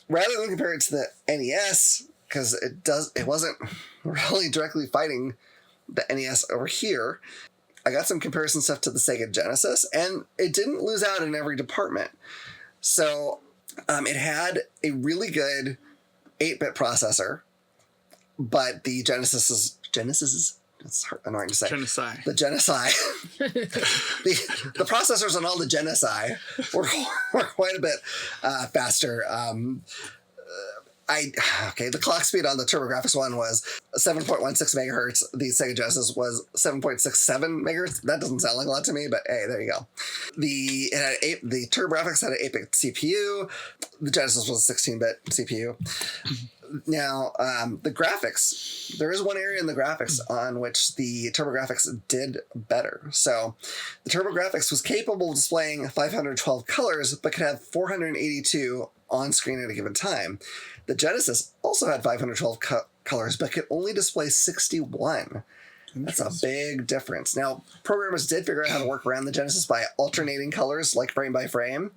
rather than compare it to the NES, because it wasn't really directly fighting the NES over here, I got some comparison stuff to the Sega Genesis, and it didn't lose out in every department. So it had a really good 8-bit processor, but the Genesis, it's annoying to say. Genocide. The Genocide. the processors on all the Genocide were quite a bit faster. The clock speed on the TurboGrafx one was 7.16 megahertz. The Sega Genesis was 7.67 megahertz. That doesn't sound like a lot to me, but hey, there you go. The TurboGrafx had an 8-bit CPU. The Genesis was a 16-bit CPU. Now, the graphics, there is one area in the graphics on which the TurboGrafx did better. So the TurboGrafx was capable of displaying 512 colors, but could have 482 on screen at a given time. The Genesis also had 512 colors, but could only display 61. That's a big difference. Now, programmers did figure out how to work around the Genesis by alternating colors, like frame by frame.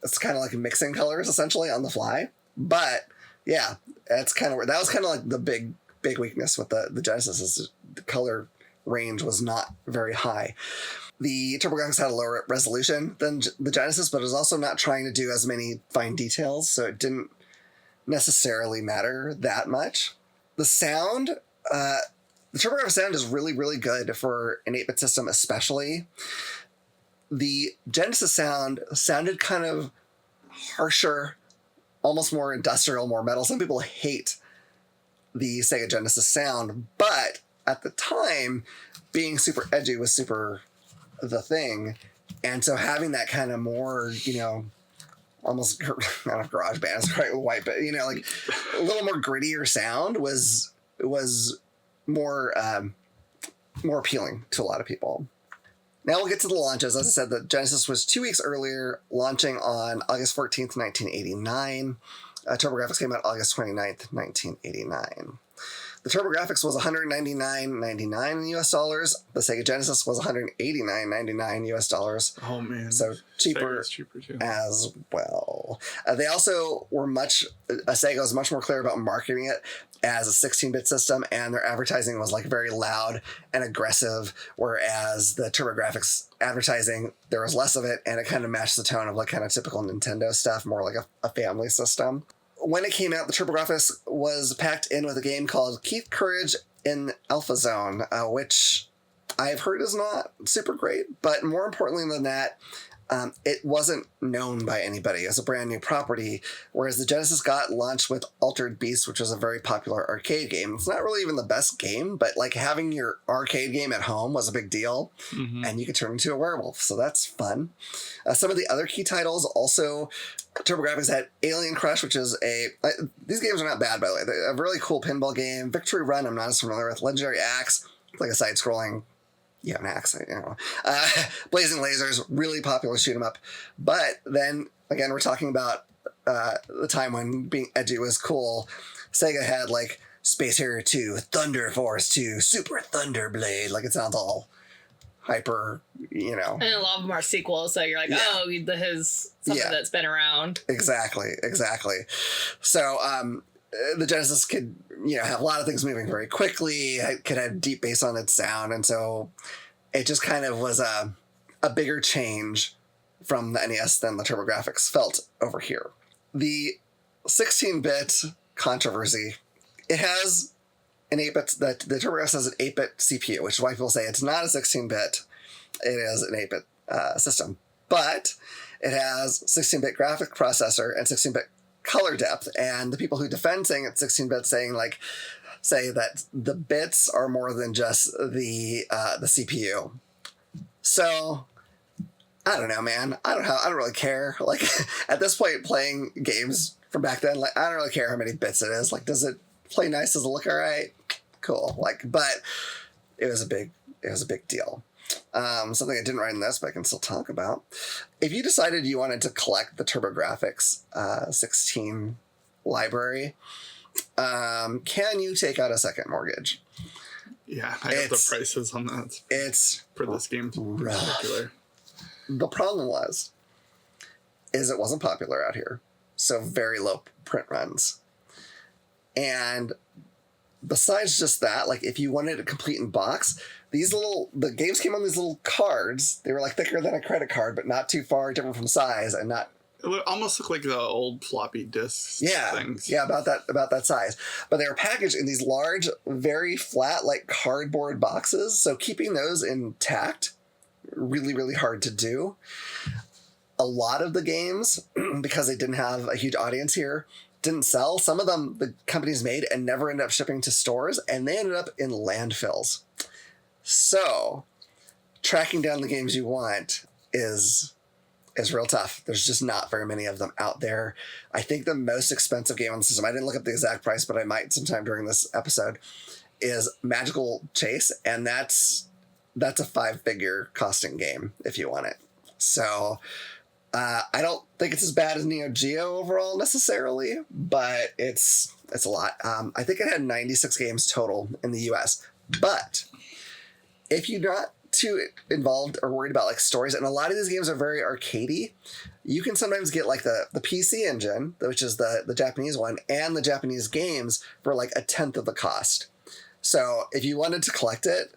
It's kind of like mixing colors, essentially, on the fly. But yeah, that's kind of where that was kind of like the big weakness with the Genesis, is the color range was not very high. The TurboGrafx had a lower resolution than the Genesis, but it was also not trying to do as many fine details, so it didn't necessarily matter that much. The sound, the TurboGrafx sound is really, really good for an 8-bit system, especially. The Genesis sound sounded kind of harsher, almost more industrial, more metal. Some people hate the Sega Genesis sound, but at the time, being super edgy was super the thing. And so having that kind of more, almost, not a garage band, it's quite white, but, like a little more grittier sound was more appealing to a lot of people. Now we'll get to the launches. As I said, the Genesis was 2 weeks earlier, launching on August 14th, 1989. TurboGrafx came out August 29th, 1989. The TurboGrafx was $199.99 in US dollars. The Sega Genesis was $189.99 US dollars. Oh man! So cheaper too. As well. They also were Sega was much more clear about marketing it as a 16-bit system, and their advertising was like very loud and aggressive, whereas the TurboGrafx advertising, there was less of it, and it kind of matched the tone of like kind of typical Nintendo stuff, more like a family system. When it came out, the TurboGrafx was packed in with a game called Keith Courage in Alpha Zone, which I've heard is not super great, but more importantly than that, it wasn't known by anybody as a brand new property, whereas the Genesis got launched with Altered Beast, which was a very popular arcade game. It's not really even the best game, but like having your arcade game at home was a big deal, and you could turn into a werewolf, so that's fun. Some of the other key titles also, TurboGrafx had Alien Crush, which is these games are not bad, by the way. They're a really cool pinball game. Victory Run, I'm not as familiar with. Legendary Axe, like a side-scrolling, an axe, Blazing Lasers, really popular shoot 'em up. But then, again, we're talking about the time when being edgy was cool. Sega had, like, Space Harrier 2, Thunder Force 2, Super Thunder Blade. Like, it sounds all hyper, And a lot of them are sequels, so you're like, his something that's been around. Exactly. So, the Genesis could, have a lot of things moving very quickly. It could have deep bass on its sound, and so it just kind of was a bigger change from the NES than the TurboGrafx felt over here. The 16-bit controversy. It has an 8-bit, the TurboGrafx has an 8-bit CPU, which is why people say it's not a 16-bit. It is an 8-bit system. But it has 16-bit graphic processor and 16-bit color depth. And the people who defend saying it's 16-bit say that the bits are more than just the CPU. So I don't know, man. I don't really care. Like at this point, playing games from back then, like I don't really care how many bits it is. Like, does it play nice? Does it look all right? Cool. Like, but it was a big deal. Something I didn't write in this, but I can still talk about. If you decided you wanted to collect the TurboGrafx 16 library, can you take out a second mortgage? Yeah, I have the prices on that. It's for this game in particular. The problem is it wasn't popular out here, so very low print runs. And besides just that, like if you wanted it complete in box, the games came on these little cards. They were like thicker than a credit card, but not too far different from size and not. It would almost look like the old floppy disks things. Yeah, about that size. But they were packaged in these large, very flat, like cardboard boxes. So keeping those intact, really, really hard to do. A lot of the games, because they didn't have a huge audience here, didn't sell. Some of them the companies made and never ended up shipping to stores, and they ended up in landfills. So tracking down the games you want is real tough. There's just not very many of them out there. I think the most expensive game on the system, I didn't look up the exact price, but I might sometime during this episode, is Magical Chase, and that's a 5-figure costing game if you want it. So I don't think it's as bad as Neo Geo overall necessarily, but it's a lot. I think it had 96 games total in the US. But if you're not too involved or worried about like stories, and a lot of these games are very arcadey, you can sometimes get like the PC engine, which is the Japanese one, and the Japanese games for like a tenth of the cost. So if you wanted to collect it,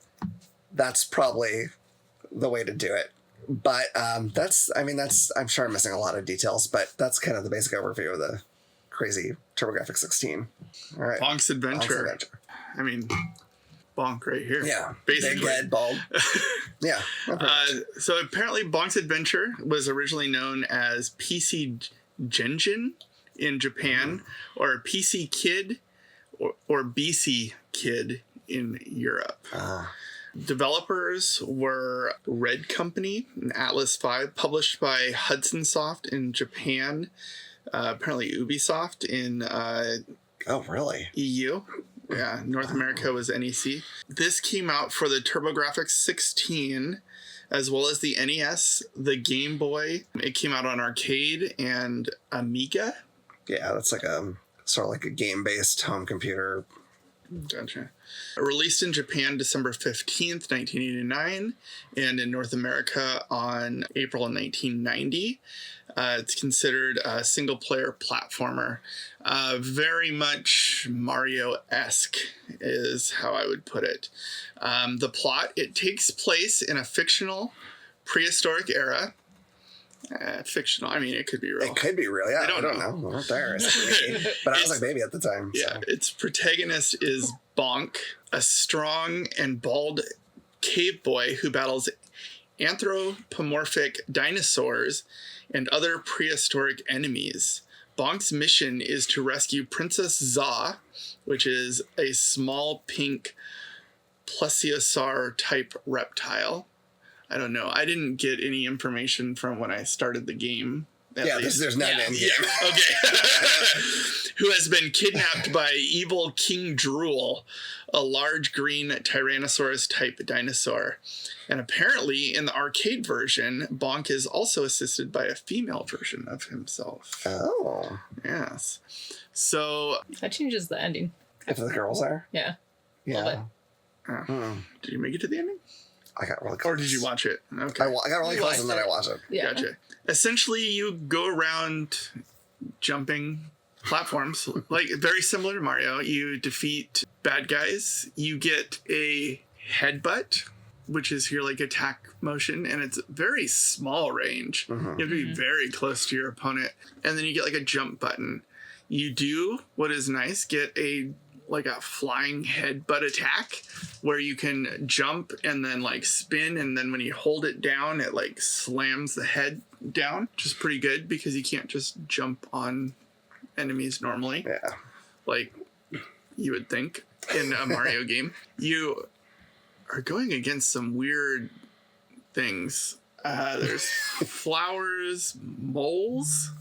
that's probably the way to do it. But I'm sure I'm missing a lot of details, but that's kind of the basic overview of the crazy TurboGrafx 16. All right. Bonk's Adventure. I mean, Bonk right here. Yeah. Basically. Big head, bald. Yeah. So apparently Bonk's Adventure was originally known as PC Genjin in Japan, or PC Kid, or BC Kid in Europe. Developers were Red Company and Atlas V, published by Hudson Soft in Japan, apparently Ubisoft in oh, really? EU. Yeah, North America was NEC. This came out for the TurboGrafx 16, as well as the NES, the Game Boy. It came out on arcade and Amiga. Yeah, that's like sort of like a game-based home computer. Gotcha. Released in Japan December 15th, 1989, and in North America on April 1990. It's considered a single-player platformer. Very much Mario-esque is how I would put it. The plot, it takes place in a fictional prehistoric era. Fictional. I mean, it could be real. It could be real. Yeah, I don't know. We weren't there. But I was like baby at the time. Yeah, so. Its protagonist is Bonk, a strong and bald cave boy who battles anthropomorphic dinosaurs and other prehistoric enemies. Bonk's mission is to rescue Princess Za, which is a small pink plesiosaur-type reptile. I don't know. I didn't get any information from when I started the game. There's not an end game. Yeah, okay. Who has been kidnapped by evil King Drool, a large green Tyrannosaurus-type dinosaur. And apparently, in the arcade version, Bonk is also assisted by a female version of himself. Oh. Yes. So... That changes the ending. If the girls are? Yeah. Yeah. Did you make it to the ending? I got really close. Or did you watch it? Okay. I got really close and then I watched it. Yeah. Gotcha. Essentially, you go around jumping platforms, like very similar to Mario. You defeat bad guys. You get a headbutt, which is your like attack motion, and it's very small range. You have to be very close to your opponent. And then you get like a jump button. You do, what is nice, get a flying headbutt attack where you can jump and then like spin, and then when you hold it down, it like slams the head down, which is pretty good because you can't just jump on enemies normally. Yeah. Like you would think in a Mario game. You are going against some weird things. There's flowers, moles,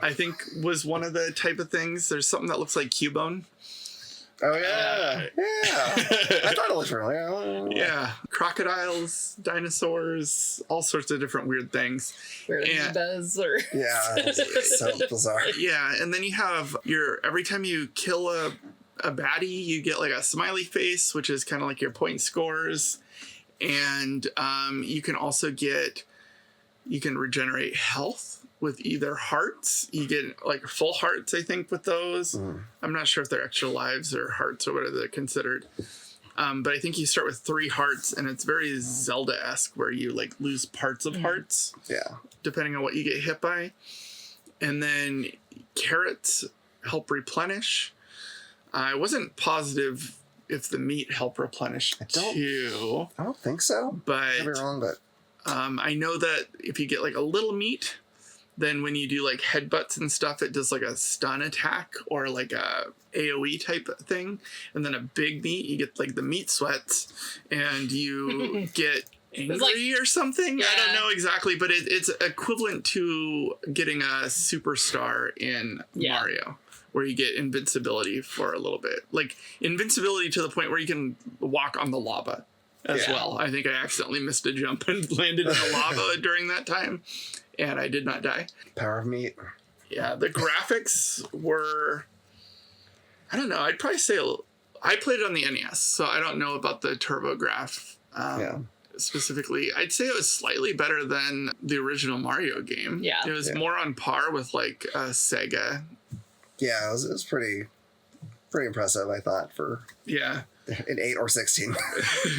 I think was one of the type of things. There's something that looks like Cubone. Oh, yeah. Yeah. I thought it looked familiar. Yeah. Crocodiles, dinosaurs, all sorts of different weird things. Weird amoebas or... Yeah. It's so bizarre. Yeah. And then you have every time you kill a baddie, you get like a smiley face, which is kind of like your point scores. And you can also you can regenerate health with either hearts. You get like full hearts, I think, with those. I'm not sure if they're extra lives or hearts or whatever they're considered. But I think you start with 3 hearts, and it's very Zelda-esque where you like lose parts of hearts. Yeah. Depending on what you get hit by. And then carrots help replenish. I wasn't positive if the meat help replenish too. I don't think so. But I could be wrong, but I know that if you get like a little meat, then when you do like headbutts and stuff, it does like a stun attack or like a AoE type thing. And then a big meat, you get like the meat sweats and you get angry or something. Yeah. I don't know exactly, but it's equivalent to getting a superstar in Mario, where you get invincibility for a little bit. Like invincibility to the point where you can walk on the lava as well. I think I accidentally missed a jump and landed in the lava during that time, and I did not die. Power of meat. Yeah, the graphics were... I don't know. I'd probably say... I played it on the NES, so I don't know about the TurboGrafx specifically. I'd say it was slightly better than the original Mario game. Yeah. It was more on par with like Sega. Yeah, it was pretty impressive, I thought, for an 8 or 16.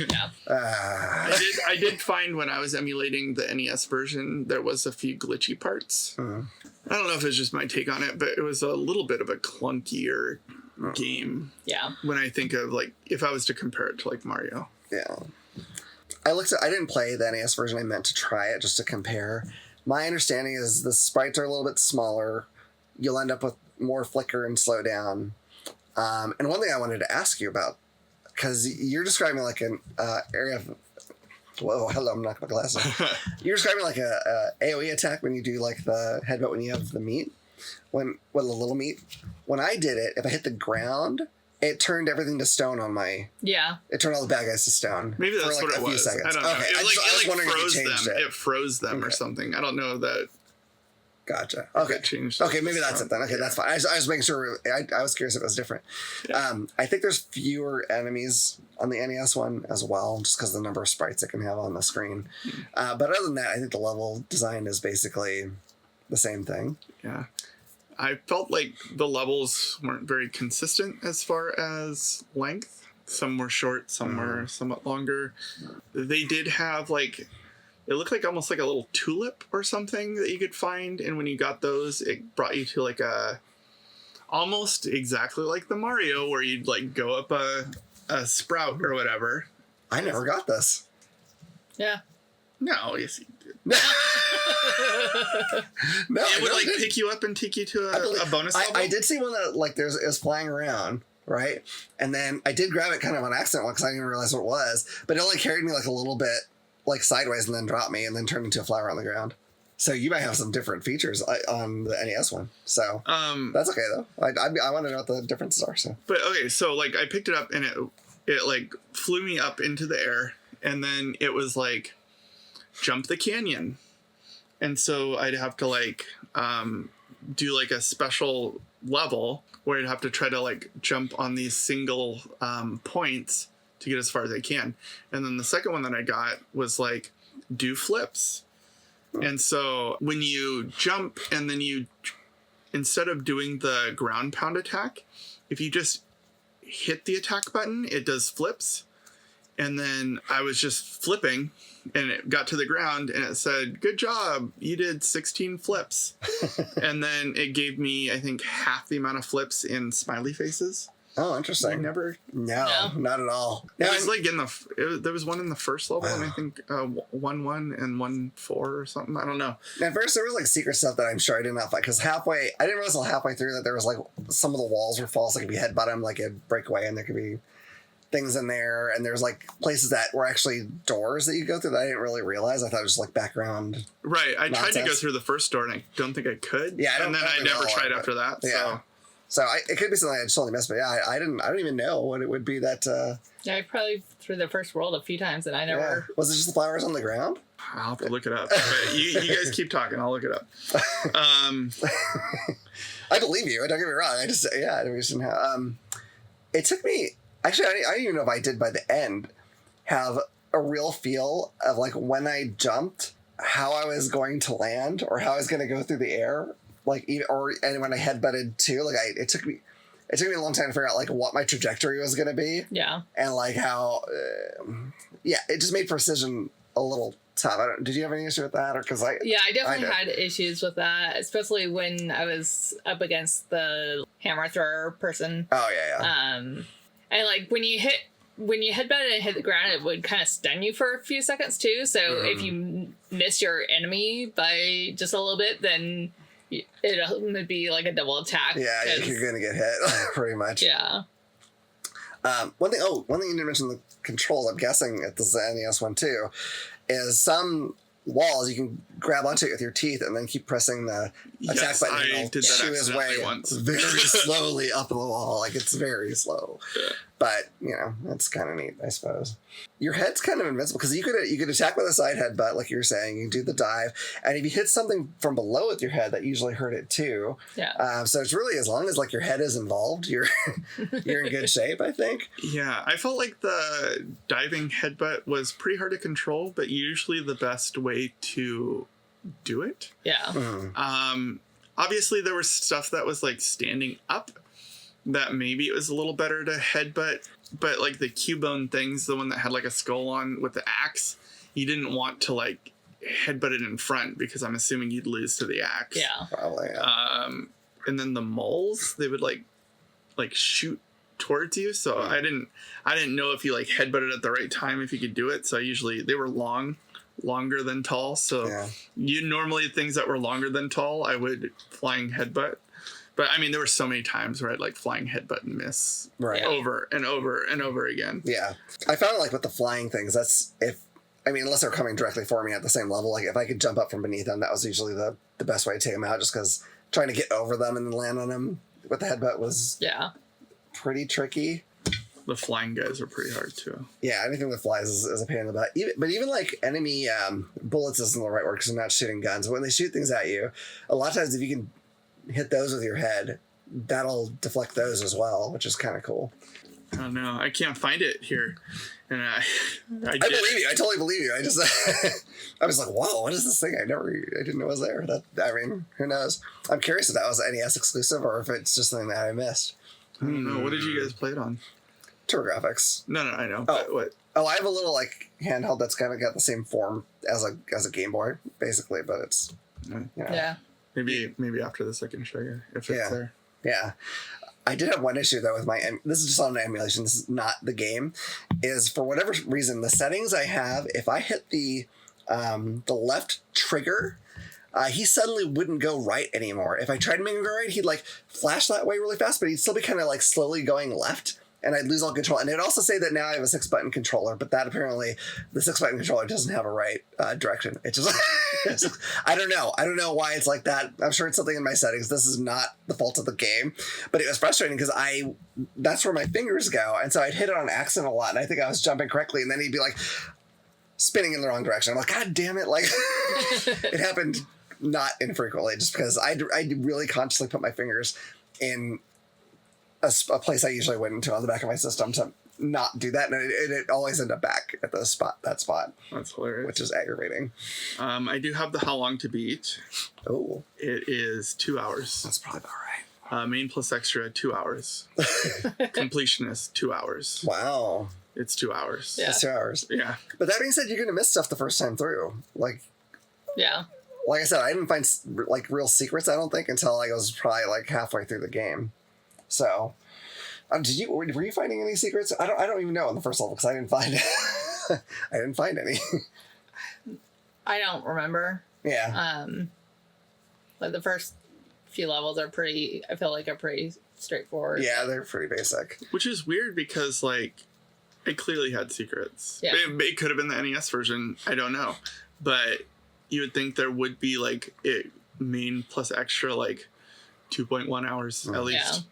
Yeah. I did find when I was emulating the NES version, there was a few glitchy parts. I don't know if it's just my take on it, but it was a little bit of a clunkier game. Yeah. When I think of like, if I was to compare it to like Mario. Yeah. I didn't play the NES version. I meant to try it just to compare. My understanding is the sprites are a little bit smaller. You'll end up with more flicker and slow down. And one thing I wanted to ask you about, because you're describing like an area of... Whoa, hello, I'm knocking my glasses. You're describing like a AoE attack when you do like the headbutt when you have the meat. The little meat. When I did it, if I hit the ground... It turned everything to stone on my... Yeah. It turned all the bad guys to stone. Maybe that's for like what it was. Few seconds. I don't know. Okay. It, I was wondering froze if you changed them. it. It froze them or something. I don't know that... Gotcha. Okay. Okay, maybe that's it then. Okay, that's fine. I was making sure... I was curious if it was different. Yeah. I think there's fewer enemies on the NES one as well, just because of the number of sprites it can have on the screen. But other than that, I think the level design is basically the same thing. Yeah. I felt like the levels weren't very consistent as far as length. Some were short, some were somewhat longer. They did have like, it looked like almost like a little tulip or something that you could find. And when you got those, it brought you to like almost exactly like the Mario where you'd like go up a sprout or whatever. I never got this. Yeah. No, yes you did. No, it would like pick you up and take you to a bonus level. I did see one that like it was flying around, right? And then I did grab it kind of on accident because I didn't realize what it was, but it only carried me like a little bit like sideways and then dropped me and then turned into a flower on the ground. So you might have some different features on the NES one. So that's okay though. I want to know what the differences are. So, but okay, so like I picked it up and it like flew me up into the air, and then it was like jump the canyon. And so I'd have to like do like a special level where I'd have to try to like jump on these single points to get as far as I can. And then the second one that I got was like do flips. And so when you jump and then you, instead of doing the ground pound attack, if you just hit the attack button, it does flips. And then I was just flipping, and it got to the ground, and it said, "Good job, you did 16 flips." And then it gave me, I think, half the amount of flips in smiley faces. Oh, interesting. I never. No, not at all. It Now, was like there was one in the first level, and I think 1-1 and 1-4 or something. I don't know. at first, there was like secret stuff that I'm sure I did not find, because I didn't realize until halfway through that there was like some of the walls were false. Like if you headbutt them, like it'd break away, and there could be things in there, and there's like places that were actually doors that you go through that I didn't really realize. I thought it was just like background. Right, I tried to go nonsense. through the first door, and I don't think I could. Yeah, and then I never tried after that. Yeah. So it could be something I just totally missed, but yeah, I don't even know what it would be that. Yeah, I probably through the first world a few times, and I never. Yeah. Was it just the flowers on the ground? I'll have to look it up. But you guys keep talking. I'll look it up. I believe you. Don't get me wrong. I just didn't have. It took me. Actually, I don't even know if I did by the end have a real feel of like when I jumped, how I was going to land or how I was going to go through the air. Like and when I headbutted too, like it took me a long time to figure out like what my trajectory was going to be. Yeah. And like how, it just made precision a little tough. Did you have any issue with that, or because I? Yeah, I definitely had issues with that, especially when I was up against the hammer thrower person. Oh yeah. And like when you headbutt and hit the ground, it would kind of stun you for a few seconds too. So if you miss your enemy by just a little bit, then it would be like a double attack. Yeah, you're gonna get hit pretty much. Yeah. One thing you didn't mention the controls. I'm guessing at the NES one too, is some walls you can grab onto it with your teeth and then keep pressing the attack button. I did that chew his way once. very slowly up the wall. Like it's very slow. Yeah. But that's kind of neat, I suppose. Your head's kind of invincible because you could attack with a side headbutt, like you were saying. You do the dive, and if you hit something from below with your head, that usually hurt it too. Yeah. So it's really, as long as like your head is involved, you're in good shape, I think. Yeah, I felt like the diving headbutt was pretty hard to control, but usually the best way to do it. Yeah. Obviously there was stuff that was like standing up that maybe it was a little better to headbutt, but like the Cubone things, the one that had like a skull on with the axe, you didn't want to like headbutt it in front because I'm assuming you'd lose to the axe. Yeah. Probably. Yeah. And then the moles, they would like shoot towards you. So I didn't know if you like headbutted at the right time, if you could do it. So they were longer than tall. So normally things that were longer than tall, I would flying headbutt. But I mean, there were so many times where I'd like flying headbutt and miss over and over and over again. Yeah. I found like with the flying things, unless they're coming directly for me at the same level, like if I could jump up from beneath them, that was usually the best way to take them out, just because trying to get over them and then land on them with the headbutt was pretty tricky. The flying guys are pretty hard too. Yeah, anything that flies is a pain in the butt. Even like enemy bullets isn't the right word because they're not shooting guns. But when they shoot things at you, a lot of times if you can hit those with your head, that'll deflect those as well, which is kind of cool. I don't know. I can't find it here. And I believe you. I totally believe you. I just, I was like, whoa, what is this thing? I didn't know it was there. Who knows? I'm curious if that was NES exclusive or if it's just something that I missed. I don't know. What did you guys play it on? TurboGrafx. No, I know. But what? Oh, I have a little like handheld that's kind of got the same form as a Game Boy, basically, but it's Yeah. Maybe after this I can show you if it's there. Yeah. I did have one issue though with this is just on an emulation, this is not the game, is for whatever reason the settings I have, if I hit the left trigger, he suddenly wouldn't go right anymore. If I tried to make him go right, he'd like flash that way really fast, but he'd still be kind of like slowly going left. And I'd lose all control. And it'd also say that now I have a 6-button controller, but that apparently the 6-button controller doesn't have a right direction. It just, I don't know. I don't know why it's like that. I'm sure it's something in my settings. This is not the fault of the game, but it was frustrating because that's where my fingers go. And so I'd hit it on accident a lot. And I think I was jumping correctly. And then he'd be like spinning in the wrong direction. I'm like, God damn it. Like it happened not infrequently just because I really consciously put my fingers in a place I usually went into on the back of my system to not do that, and it always ended up back at that spot. That's hilarious. Which is aggravating. I do have the How Long to Beat. Oh, it is 2 hours. That's probably about right. Main plus extra, 2 hours. Completionist, 2 hours. Wow. It's 2 hours. Yeah. It's 2 hours. Yeah. But that being said, you're going to miss stuff the first time through. Yeah. Like I said, I didn't find like real secrets, I don't think, until I was probably like halfway through the game. So, were you finding any secrets? I don't even know in the first level because I didn't find I didn't find any. I don't remember. Yeah. Like the first few levels are pretty straightforward. Yeah, they're pretty basic. Which is weird because, like, it clearly had secrets. Yeah. It could have been the NES version. I don't know. But you would think there would be, like, it main plus extra, like, 2.1 hours at least.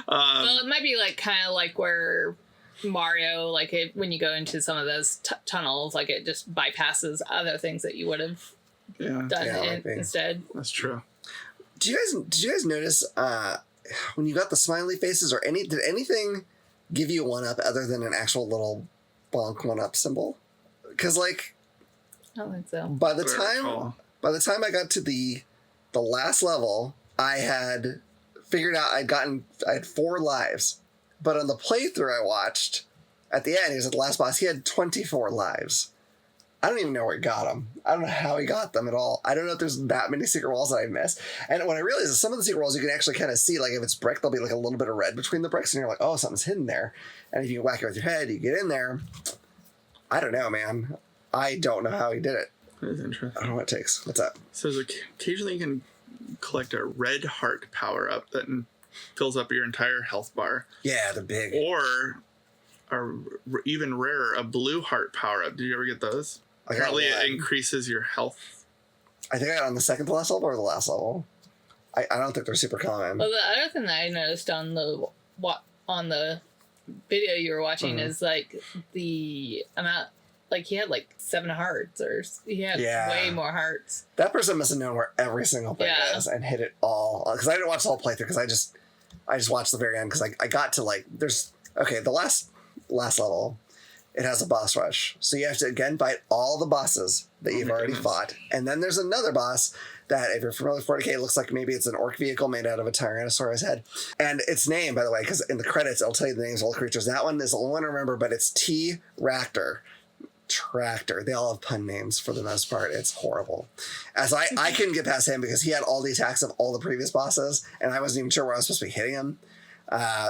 Well, it might be, like, kind of like where Mario, like, when you go into some of those tunnels, like, it just bypasses other things that you would have done instead. That's true. Did you guys notice when you got the smiley faces or did anything give you a 1-up other than an actual little bonk 1-up symbol? Because like I don't think so. by the time I got to the last level, I had figured out I had 4 lives, but on the playthrough I watched at the end, he was at the last boss. He had 24 lives. I don't even know where he got them. I don't know how he got them at all. I don't know if there's that many secret walls that I missed. And what I realized is some of the secret walls you can actually kind of see, like if it's brick, there'll be like a little bit of red between the bricks, and you're like, oh, something's hidden there. And if you whack it with your head, you get in there. I don't know, man. I don't know how he did it. That is interesting. I don't know what it takes. What's up? So occasionally you can collect a red heart power-up that fills up your entire health bar. Yeah, they're big. Or, even rarer, a blue heart power-up. Did you ever get those? Apparently it increases your health. I think I got on the second to last level or the last level. I don't think they're super common. Well, the other thing that I noticed on the video you were watching is like the amount, like he had like 7 hearts, or he had way more hearts. That person must have known where every single thing is and hit it all. Because I didn't watch the whole playthrough because I just watched the very end because I got to like the last level. It has a boss rush. So you have to, again, fight all the bosses that you've already fought. And then there's another boss that, if you're familiar with 40K, it looks like maybe it's an orc vehicle made out of a Tyrannosaurus head. And its name, by the way, because in the credits, it'll tell you the names of all the creatures. That one is the only one to remember, but it's T-Raptor. Tractor. They all have pun names for the most part. It's horrible. As I couldn't get past him because he had all the attacks of all the previous bosses, and I wasn't even sure where I was supposed to be hitting him.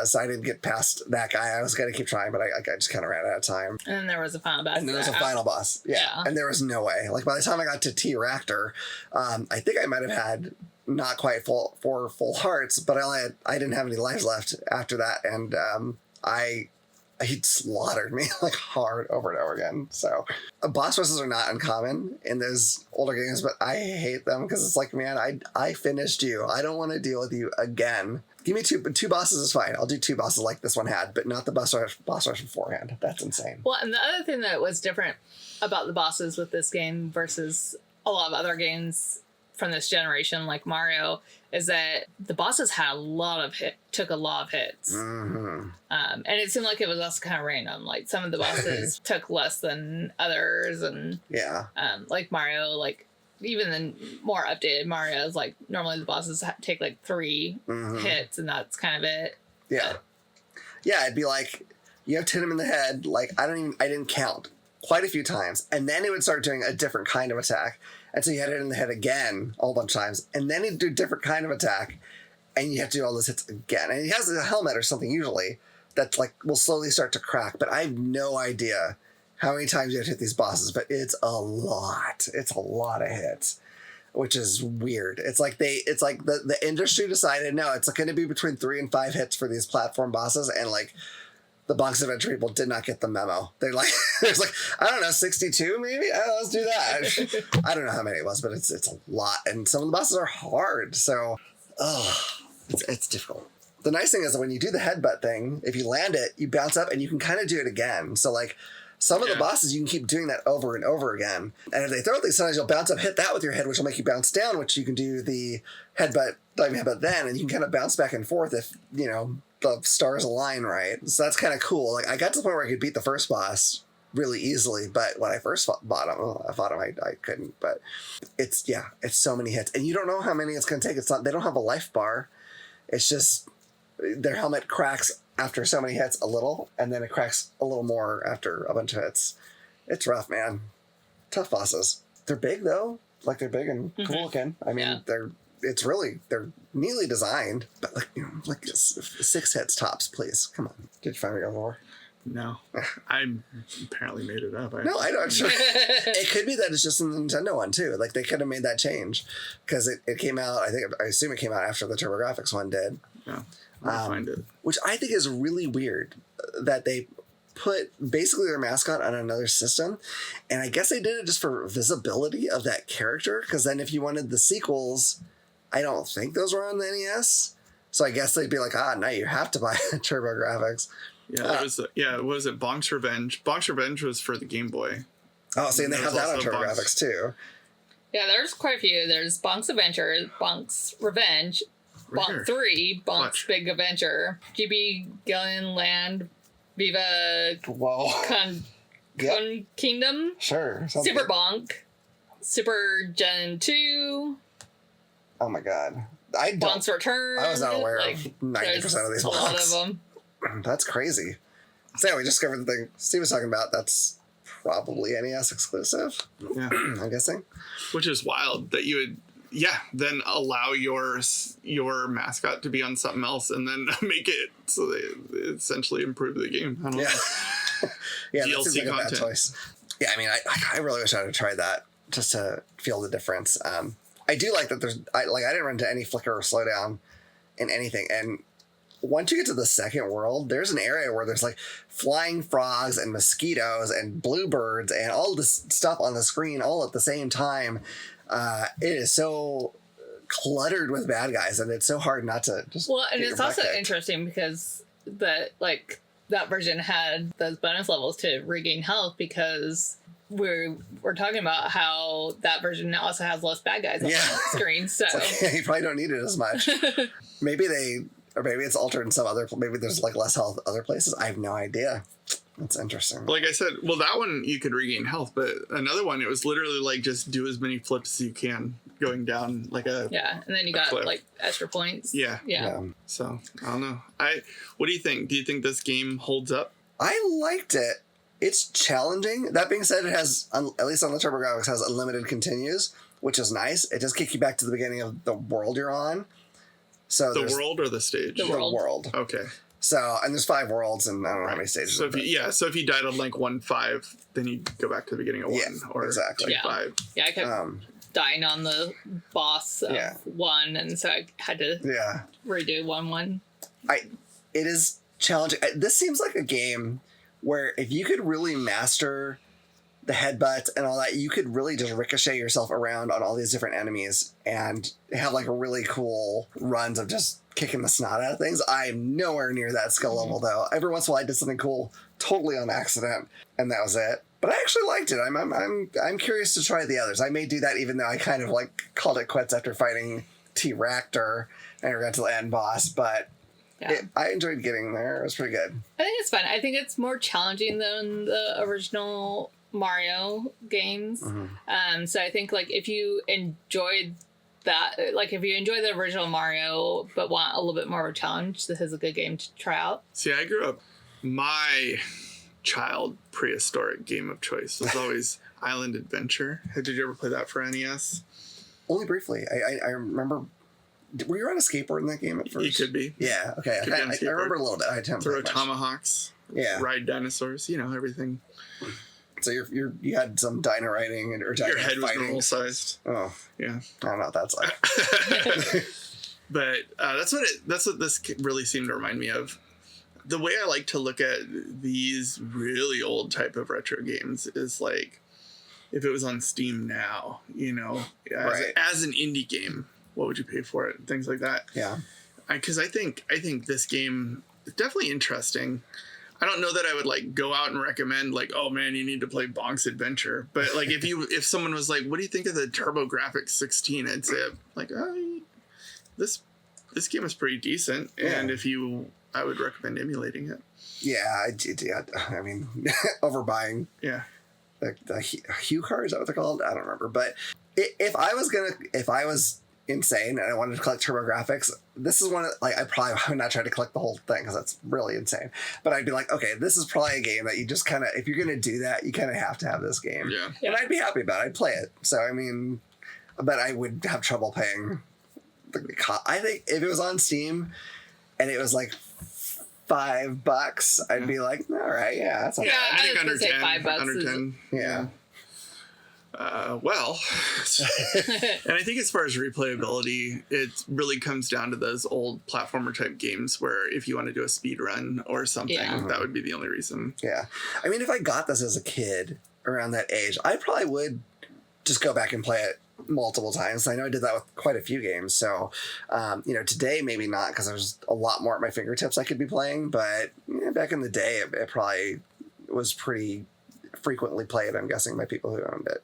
So I didn't get past that guy. I was going to keep trying, but I just kind of ran out of time. And then there was a final boss. And there was a final boss. Yeah. And there was no way. Like, by the time I got to T-Raptor, I think I might have had not quite 4 full hearts, but I didn't have any lives left after that. And he slaughtered me like hard over and over again. So boss rushes are not uncommon in those older games, but I hate them because it's like, man, I finished you. I don't want to deal with you again. Give me two bosses is fine. I'll do 2 bosses like this one had, but not the boss rush beforehand. That's insane. Well, and the other thing that was different about the bosses with this game versus a lot of other games from this generation, like Mario, is that the bosses had took a lot of hits. Mm-hmm. And it seemed like it was also kind of random. Like some of the bosses took less than others, and like Mario, like even the more updated Mario's, like normally the bosses take like 3 hits, and that's kind of it. Yeah, it'd be like you have to hit him in the head. Like I didn't count quite a few times, and then it would start doing a different kind of attack. And so you had it in the head again a whole bunch of times. And then he'd do a different kind of attack. And you have to do all those hits again. And he has a helmet or something usually that like will slowly start to crack. But I have no idea how many times you have to hit these bosses. But it's a lot. It's a lot of hits, which is weird. It's like the industry decided, no, it's going to be between 3 and 5 hits for these platform bosses. And like the Bonk's Adventure people did not get the memo. They're like, there's like, I don't know, 62 maybe? Let's do that. I don't know how many it was, but it's a lot. And some of the bosses are hard. So, it's difficult. The nice thing is that when you do the headbutt thing, if you land it, you bounce up and you can kind of do it again. So like some of the bosses, you can keep doing that over and over again. And if they throw things, sometimes you'll bounce up, hit that with your head, which will make you bounce down, which you can do the diving headbutt then, and you can kind of bounce back and forth if, you know, the stars align right. So that's kind of cool. Like I got to the point where I could beat the first boss really easily, but when I first fought him, I couldn't. But it's so many hits, and you don't know how many it's going to take. It's not, they don't have a life bar. It's just their helmet cracks after so many hits a little, and then it cracks a little more after a bunch of hits. It's rough, man. Tough bosses. They're big though. Like they're big and cool looking. I mean, they're neatly designed, but like 6 hits tops, please. Come on. Did you find me on more? No, I apparently made it up. No, I don't. Sure. It could be that it's just a Nintendo one too. Like they could have made that change because it came out. I assume it came out after the TurboGrafx one did. Yeah, I'll find it. Which I think is really weird that they put basically their mascot on another system, and I guess they did it just for visibility of that character. Because then if you wanted the sequels, I don't think those were on the NES. So I guess they'd be like, now you have to buy TurboGrafx. Yeah, what was it? Bonk's Revenge. Bonk's Revenge was for the Game Boy. Oh, see, and they have that on TurboGrafx too. Yeah, there's quite a few. There's Bonk's Adventure, Bonk's Revenge, Bonk 3, Bonk's Big Adventure, GB Gillian Land, Viva Kingdom, sure, Super good. Bonk, Super Gen 2. Oh my god. Bonk's Return. I was not aware of 90% of these bonks. A lot of them. That's crazy. So yeah, we discovered the thing Steve was talking about. That's probably NES exclusive. Yeah, I'm guessing. Which is wild that you would, then allow your mascot to be on something else and then make it so they essentially improve the game. I don't know. Yeah, that seems like a bad choice. Yeah, I mean, I really wish I had tried that just to feel the difference. I do like that I didn't run into any flicker or slowdown in anything, and once you get to the second world, there's an area where there's like flying frogs and mosquitoes and bluebirds and all this stuff on the screen all at the same time. It is so cluttered with bad guys, and it's so hard not to just. Well, and it's also interesting because that version had those bonus levels to regain health because we're talking about how that version also has less bad guys on the screen. So you probably don't need it as much. Maybe it's altered in some other. Maybe there's like less health other places. I have no idea. That's interesting. Like I said, well, that one you could regain health, but another one it was literally like just do as many flips as you can going down like a and then you got cliff. Like extra points. Yeah. So I don't know. What do you think? Do you think this game holds up? I liked it. It's challenging. That being said, it has at least on the TurboGrafx has unlimited continues, which is nice. It does kick you back to the beginning of the world you're on. So the world or the stage? The world. Okay. So, and there's 5 worlds, and I don't know how many stages. So if you died on like 1-5, then you go back to the beginning of 1 or exactly 5. Yeah, I kept dying on the boss of 1, and so I had to redo 1-1. It is challenging. This seems like a game where if you could really master the headbutts and all that, you could really just ricochet yourself around on all these different enemies and have like a really cool runs of just kicking the snot out of things. I'm nowhere near that skill level though. Every once in a while I did something cool totally on accident, and that was it. But I actually liked it. I'm curious to try the others. I may do that even though I kind of like called it quits after fighting T-Raptor and I got to the end boss, but I enjoyed getting there. It was pretty good. I think it's fun. I think it's more challenging than the original Mario games. So I think like if you enjoyed that, like if you enjoy the original Mario but want a little bit more of a challenge, this is a good game to try out. See, I grew up, my child prehistoric game of choice was always Island Adventure. Did you ever play that for NES? Only briefly. I remember. Were you on a skateboard in that game at first? You could be. Yeah. Okay. I remember a little bit. I had throw tomahawks. Yeah. Ride dinosaurs. everything. So you had some dino riding or dino your head fighting. Was normal sized. Oh yeah. I don't know what that's like. But that's what this really seemed to remind me of. The way I like to look at these really old type of retro games is like if it was on Steam now, as an indie game, what would you pay for it? Things like that. Yeah. Because I think this game is definitely interesting. I don't know that I would like go out and recommend like, oh man, you need to play Bonk's Adventure. But like if someone was like, what do you think of the TurboGrafx 16? I'd say like, this game is pretty decent, and I would recommend emulating it. Yeah, I mean, overbuying. Yeah. The Hue card, is that what they're called? I don't remember. But if I was insane, and I wanted to collect TurboGrafx. This is one of, like, I probably would not try to collect the whole thing because that's really insane. But I'd be like, okay, this is probably a game that you just kind of, if you're going to do that, you kind of have to have this game. Yeah. And I'd be happy about it. I'd play it. So, I mean, but I would have trouble paying I think if it was on Steam and it was like $5, I'd be like, all right, yeah, that's not Yeah, bad. I think was under gonna say 10. $5 Under is- 10. Yeah. Well, and I think as far as replayability, it really comes down to those old platformer type games where if you want to do a speed run or something, that would be the only reason. Yeah. I mean, if I got this as a kid around that age, I probably would just go back and play it multiple times. I know I did that with quite a few games. So, today maybe not because there's a lot more at my fingertips I could be playing. But back in the day, it probably was pretty frequently played, I'm guessing, by people who owned it.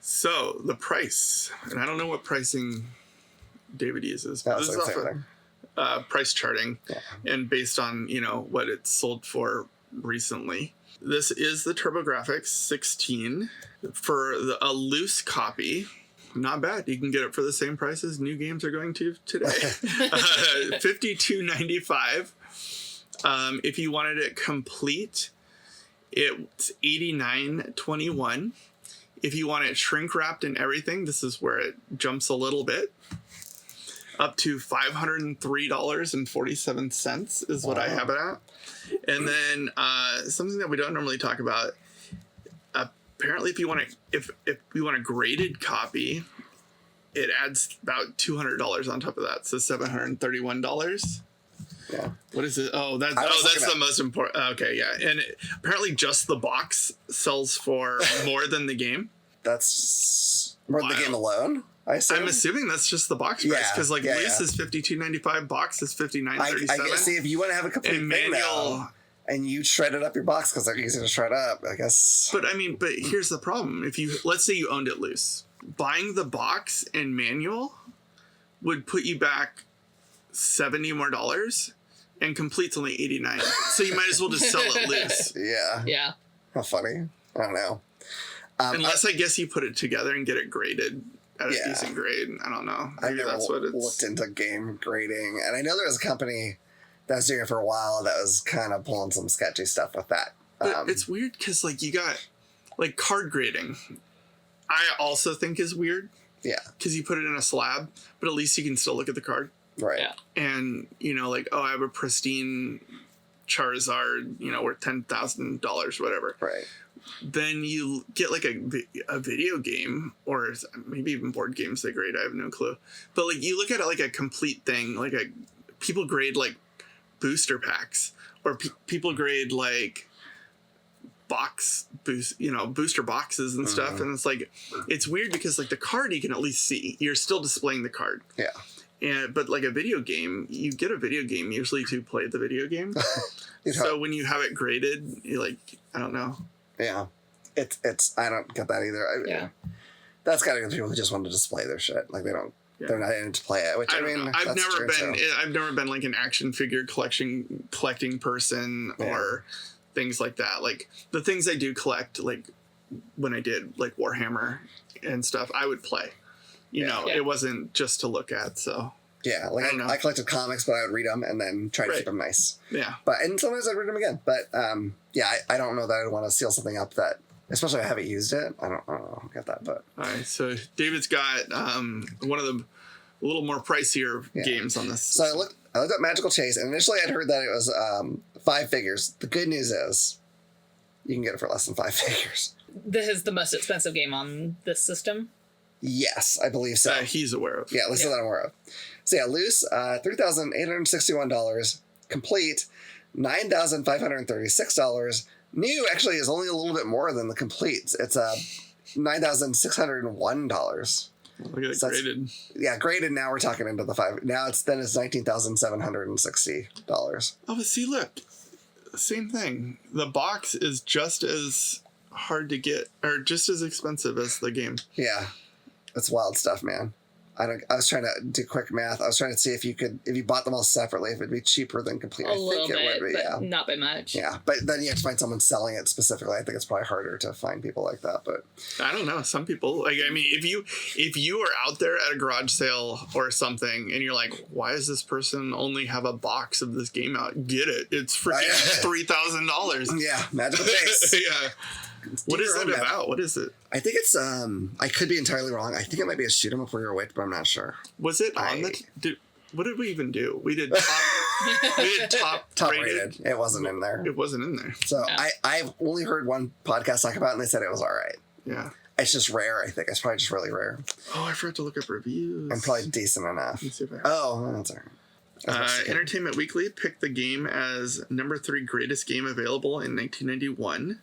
So the price, and I don't know what pricing David uses, but this is off of price charting, and based on what it's sold for recently. This is the TurboGrafx 16 for a loose copy. Not bad. You can get it for the same price as new games are going to today. $52.95. If you wanted it complete, it's $89.21. If you want it shrink wrapped and everything, this is where it jumps a little bit. Up to $503.47 is what I have it at. And then something that we don't normally talk about. Apparently, if you want a graded copy, it adds about $200 on top of that, so $731. Yeah. What is it? Oh, that's the most important. Okay, yeah, and apparently, just the box sells for more than the game. That's more than the game alone. I'm assuming that's just the box price because loose is $52.95, box is $59.37. I guess, see, if you want to have a complete thing now, and you shredded up your box because they're easy to shred up, I guess. But here's the problem: let's say you owned it loose, buying the box and manual would put you back $70 more, and complete's only $89. So you might as well just sell it loose. Yeah. Yeah. How funny. I don't know. Unless I guess you put it together and get it graded at a decent grade. I don't know. I've never looked into game grading, and I know there was a company that was doing it for a while that was kind of pulling some sketchy stuff with that. But it's weird because you got card grading. I also think is weird. Yeah. Because you put it in a slab, but at least you can still look at the card. Right. Yeah. And I have a pristine Charizard, worth $10,000, whatever. Right. Then you get a video game, or maybe even board games they grade. I have no clue. But you look at it a complete thing. People grade booster packs, or people grade booster boxes and stuff. And it's weird because the card you can at least see. You're still displaying the card. Yeah. But a video game, you get a video game usually to play the video game. So when you have it graded, you're I don't know. Yeah, it's I don't get that either. That's kind of people who just want to display their shit. They don't. Yeah. They're not in it to play it. Which I've never been an action figure collecting person or things like that. The things I do collect, when I did Warhammer and stuff, I would play. It wasn't just to look at. So yeah, I collected comics, but I would read them and then try to keep them nice. Yeah, and sometimes I'd read them again. But I don't know that I'd want to seal something up that, especially if I haven't used it. I don't get that. But all right, so David's got one of the a little more pricier games on this. So I looked at Magical Chase, and initially I'd heard that it was 5 figures. The good news is you can get it for less than 5 figures. This is the most expensive game on this system? Yes, I believe so. He's aware of. Yeah, at least that I'm aware of. So loose, $3,861. Complete, $9,536. New actually is only a little bit more than the complete. It's $9,601. Look at it graded. Yeah, graded. Now we're talking into the 5. Now it's $19,760. Oh, but see, look, same thing. The box is just as hard to get, or just as expensive as the game. Yeah, it's wild stuff, man. I was trying to do quick math. I was trying to see if you bought them all separately, if it'd be cheaper than completely. A little bit, it would be, but not by much. Yeah, but then you have to find someone selling it specifically. I think it's probably harder to find people like that. But I don't know. Some people, like, I mean, if you are out there at a garage sale or something, and you're like, why does this person only have a box of this game out? Get it. It's freaking $3,000. Yeah, Magical Chase. Yeah. What is it about? What is it? I think it's I could be entirely wrong. I think it might be a shoot 'em up where you're awake, but I'm not sure. Was it on what did we even do? We did top rated. It wasn't in there. It wasn't in there. So I've only heard one podcast talk about it, and they said it was all right. Yeah. It's just rare, I think. It's probably just really rare. Oh, I forgot to look up reviews. And probably decent enough. Let's see if that's all right. Entertainment Weekly picked the game as number 3 greatest game available in 1991,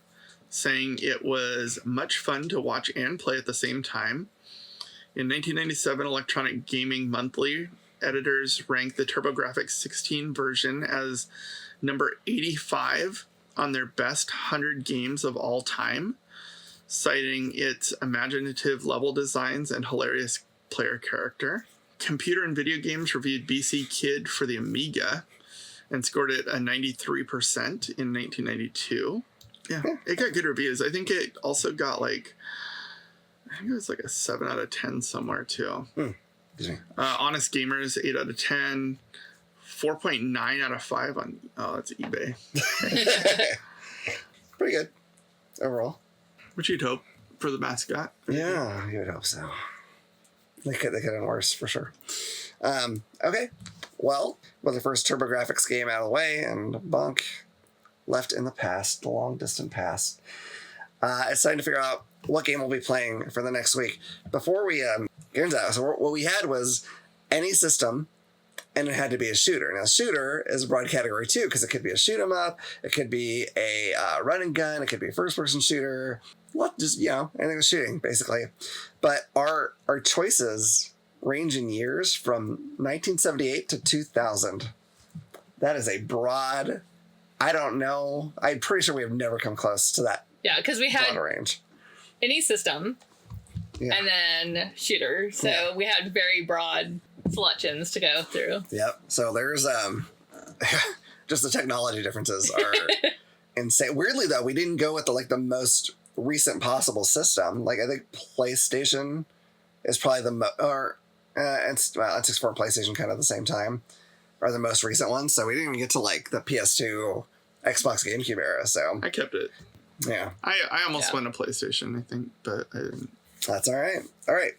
saying it was much fun to watch and play at the same time. In 1997, Electronic Gaming Monthly editors ranked the TurboGrafx-16 version as number 85 on their best 100 games of all time, citing its imaginative level designs and hilarious player character. Computer and Video Games reviewed BC Kid for the Amiga and scored it a 93% in 1992. Yeah, it got good reviews. I think it also got I think it was like a 7 out of 10 somewhere too. Honest Gamers, 8 out of 10. 4.9 out of 5 on, that's eBay. Pretty good overall. Which you'd hope for the mascot. Yeah, you would hope so. They could have done worse for sure. Okay, well, with the first TurboGrafx game out of the way and Bonk left in the past, the long distant past, it's time to figure out what game we'll be playing for the next week. Before we get into that, so what we had was any system, and it had to be a shooter. Now, shooter is a broad category too, because it could be a shoot 'em up, it could be a run and gun, it could be a first person shooter. Just anything with shooting, basically. But our choices range in years from 1978 to 2000. That is a broad. I don't know. I'm pretty sure we have never come close to that. Yeah, because we had range. Any system, and then shooter. So we had very broad selections to go through. Yep. So there's just the technology differences are insane. Weirdly though, we didn't go with the most recent possible system. I think PlayStation is probably the N64 and PlayStation kind of at the same time are the most recent ones. So we didn't even get to the PS2, Xbox, GameCube era. So I kept it. Yeah. I almost went to PlayStation, I think, but I didn't. That's all right. All right.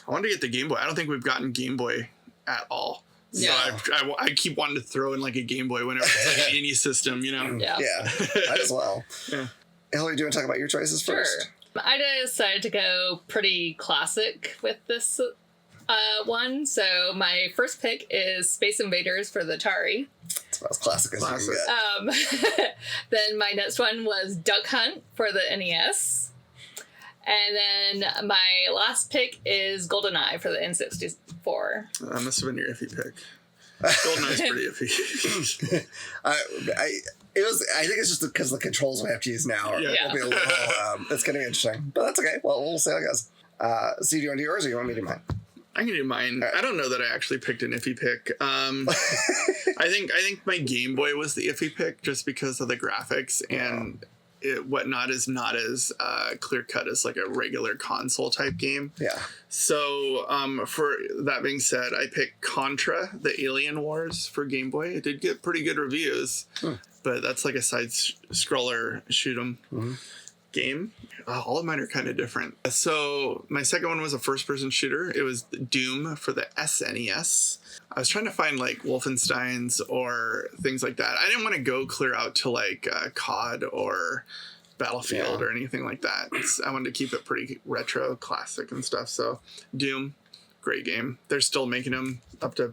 I wanted to get the Game Boy. I don't think we've gotten Game Boy at all. So I keep wanting to throw in a Game Boy whenever it's an any system, Yeah. Might as well. Yeah. Hilary, do you want to talk about your choices first? I decided to go pretty classic with this one. So my first pick is Space Invaders for the Atari. It's about as classic as you can get. Then my next one was Duck Hunt for the NES. And then my last pick is GoldenEye for the N64. That must have been your iffy pick. GoldenEye's pretty iffy. I think it's just because the controls we have to use now will be a little. It's going to be interesting, but that's okay. Well, we'll see how it goes. So do you want to do yours, or you want me to do mine? I can do mine. Right. I don't know that I actually picked an iffy pick. I think my Game Boy was the iffy pick just because of the graphics and whatnot is not as clear cut as a regular console type game. Yeah. So for that being said, I picked Contra: The Alien Wars for Game Boy. It did get pretty good reviews, but that's a side scroller shoot 'em game. All of mine are kind of different. So my second one was a first person shooter. It was Doom for the SNES. I was trying to find Wolfensteins or things like that. I didn't want to go clear out to COD or Battlefield or anything like that. I wanted to keep it pretty retro, classic and stuff. So Doom, great game. They're still making them up to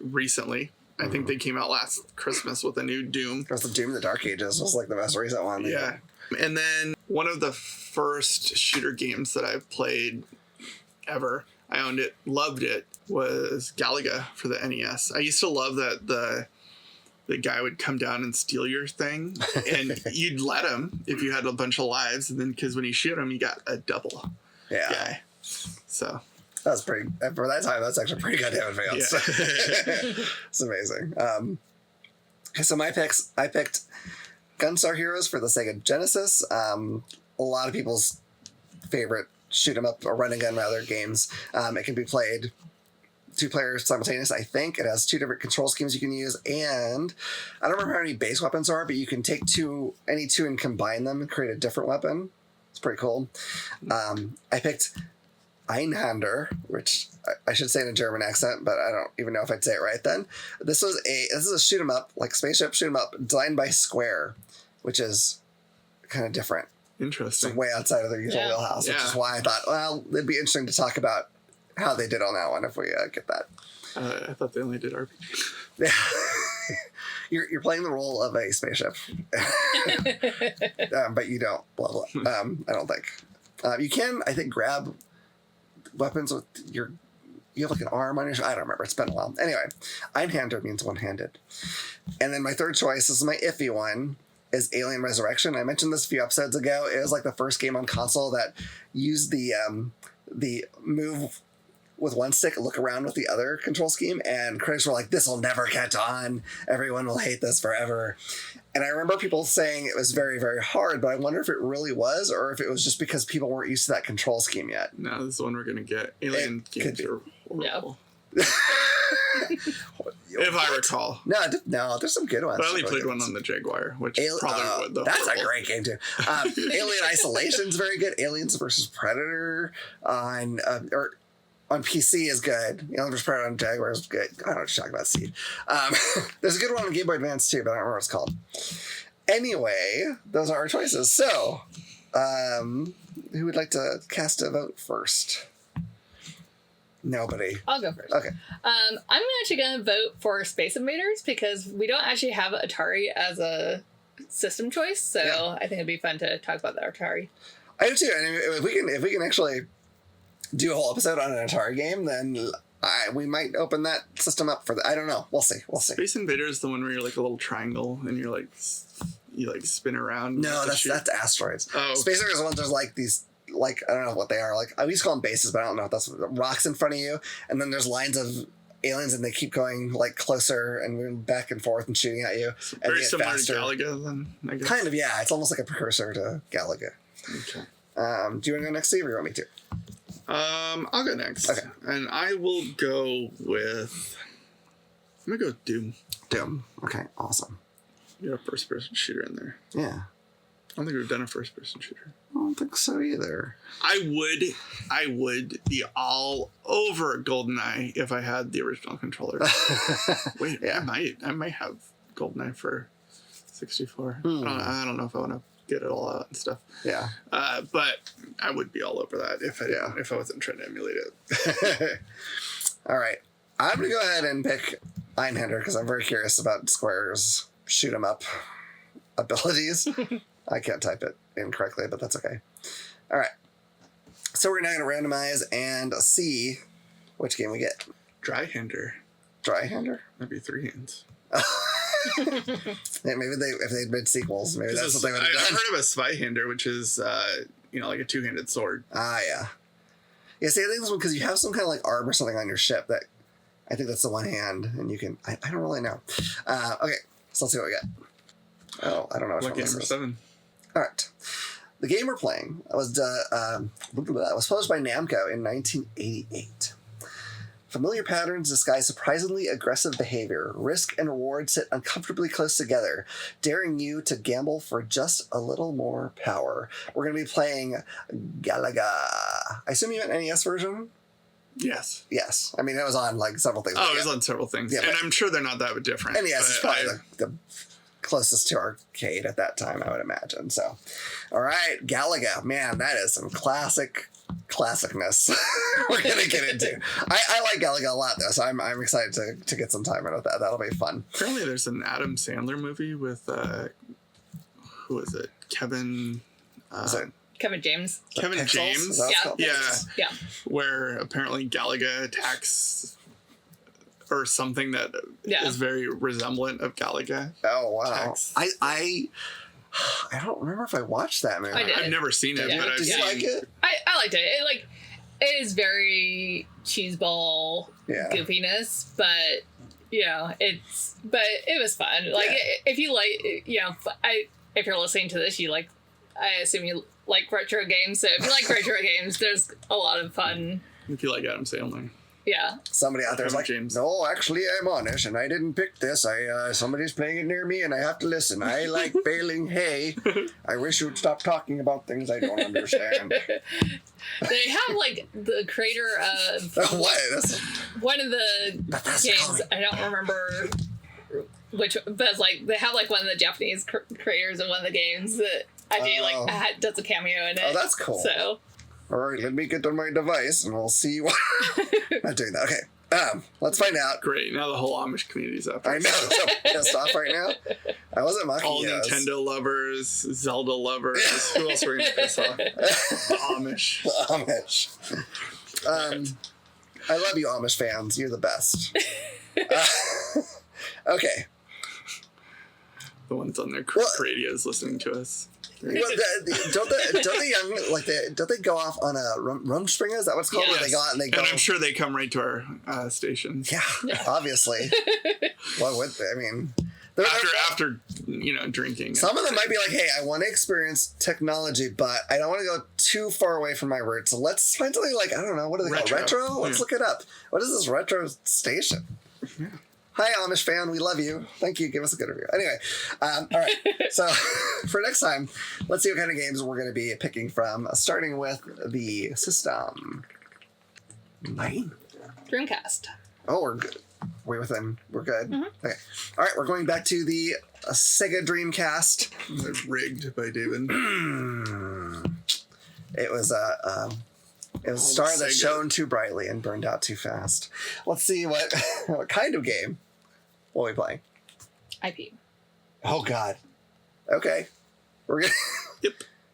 recently. I think they came out last Christmas with a new Doom. Because the Doom in the Dark Ages was the most recent one. Yeah. And then one of the first shooter games that I've played ever, I owned it, loved it, was Galaga for the NES. I used to love that the guy would come down and steal your thing, and you'd let him if you had a bunch of lives, and then because when you shoot him, you got a double guy. So That was pretty, for that time, that's actually pretty goddamn advanced. Yeah. It's amazing. Okay, so my picks, I picked Gunstar Heroes for the Sega Genesis. A lot of people's favorite shoot 'em up or run and gun rather games. It can be played 2 players simultaneous, I think. It has 2 different control schemes you can use, and I don't remember how many base weapons there are, but you can take any two and combine them and create a different weapon. It's pretty cool. I picked Einhander, which I should say in a German accent, but I don't even know if I'd say it right then. This is a shoot 'em up, like spaceship shoot 'em up, designed by Square, which is kind of different. Interesting. It's way outside of their usual wheelhouse, which is why I thought, well, it'd be interesting to talk about how they did on that one if we get that. I thought they only did RPG. Yeah. You're playing the role of a spaceship, but you don't level up. I don't think. You can, I think, grab weapons with you have like an arm on your I don't remember. It's been a while. Anyway, Einhander means one-handed. And then my third choice, this is my iffy one, is Alien Resurrection. I mentioned this a few episodes ago. It was like the first game on console that used the move with one stick, look around with the other control scheme, and critics were like, this will never catch on. Everyone will hate this forever. And I remember people saying it was very, very hard, but I wonder if it really was, or if it was just because people weren't used to that control scheme yet. No, this is the one we're going to get. Alien games are horrible. If I recall. No, there's some good ones. But I only played one on the Jaguar, which probably would, though. That's a great game, too. Alien Isolation's very good. Aliens vs. Predator on PC is good. Alien vs. Predator on Jaguar is good. I don't know what you're talking about, Steve. There's a good one on Game Boy Advance, too, but I don't remember what it's called. Anyway, those are our choices. So, who would like to cast a vote first? Nobody. I'll go first. Okay. I'm actually going to vote for Space Invaders because we don't actually have Atari as a system choice, so I think it'd be fun to talk about the Atari. I do too. And if we can actually do a whole episode on an Atari game, then we might open that system up for I don't know. We'll see. Space Invaders is the one where you're like a little triangle and you're like you like spin around. No, that's asteroids. Oh, Space Invaders ones. There's like these. Like, I don't know what they are. Like, I used to call them bases, but I don't know if that's rocks in front of you. And then there's lines of aliens, and they keep going, like, closer and moving back and forth and shooting at you. So and very similar faster. to Galaga, then, I guess. Kind of, yeah. It's almost like a precursor to Galaga. Okay. Do you want to go next, Steve, or you want me to? I'll go next. Okay. And I will go with... I'm going to go Doom. Doom. Okay, awesome. You're a first-person shooter in there. Yeah. I don't think we've done a first-person shooter. I don't think so either. I would be all over GoldenEye if I had the original controller. Wait, yeah. I might have GoldenEye for 64. I don't know if I want to get it all out and stuff. Yeah. But I would be all over that if I wasn't trying to emulate it. All right. I'm going to go ahead and pick Einhander because I'm very curious about Square's shoot 'em up abilities. I can't type it incorrectly, but that's okay. All right. So we're now going to randomize and see which game we get. Dry-hander. Dry-hander? That'd be 3 hands. Yeah, maybe if they'd made sequels, maybe that's what they would have done. I've heard of a spy-hander, which is, like a 2-handed sword. Ah, yeah. Yeah, see, I think this one, because you have some kind of like arm or something on your ship that I think that's the one hand, and you can, I don't really know. Okay, so let's see what we got. Oh, I don't know which one this is. 7. All right. The game we're playing was published by Namco in 1988. Familiar patterns disguise surprisingly aggressive behavior. Risk and reward sit uncomfortably close together, daring you to gamble for just a little more power. We're going to be playing Galaga. I assume you meant NES version? Yes. Yes. I mean, it was on like several things. Oh, it was on several things. Yeah, and I'm sure they're not that different. NES is probably the closest to arcade at that time, I would imagine. So, all right, Galaga. Man, that is some classicness we're going to get into. I like Galaga a lot, though, so I'm excited to get some time in with that. That'll be fun. Apparently there's an Adam Sandler movie with, who is it? Kevin James. Kevin James? Yeah. Where apparently Galaga attacks... or something that is very resemblant of Galaga. Oh, wow. I don't remember if I watched that movie. I did. I've never seen it, but I've Did you like it? I liked it. it is very cheeseball goofiness, but it was fun. Like if you like, if you're listening to this, I assume you like retro games. So if you like retro games, there's a lot of fun. If you like Adam Sandler. Yeah. Somebody out there is like, James. No, actually, I'm honest, and I didn't pick this. Somebody's playing it near me, and I have to listen. I like baling hay. I wish you would stop talking about things I don't understand. They have, like, the creator of one of the games, I don't remember which, but, like, they have, like, one of the Japanese creators of one of the games that I do, does a cameo in it. Oh, that's cool. So... All right, let me get on my device, and we'll see what... Not doing that. Okay. Let's find out. Great. Now the whole Amish community's up. I know. I'm so pissed off right now. I wasn't mocking all you. Nintendo lovers, Zelda lovers. Who else are going to piss off? The Amish. The Amish. I love you, Amish fans. You're the best. Okay. The ones on their radios listening to us. Well, don't the young don't they go off on a Rumspringa? Is that what it's called? Yes. Where they go out and they go. And I'm sure they come right to our station. Yeah, obviously. What would they? I mean, after drinking. Some of them might be like, "Hey, I want to experience technology, but I don't want to go too far away from my roots. So let's find something like I don't know. What do they call retro? Let's look it up. What is this retro station?" Yeah. Hi, Amish fan. We love you. Thank you. Give us a good review. Anyway, all right. So for next time, let's see what kind of games we're going to be picking from, starting with the system. 9? Dreamcast. Oh, we're good. Way within. We're good. Mm-hmm. Okay. All right. We're going back to the Sega Dreamcast. Rigged by David. It was a star that shone too brightly and burned out too fast. Let's see what kind of game will we play. IP. Oh God. Okay. We're gonna.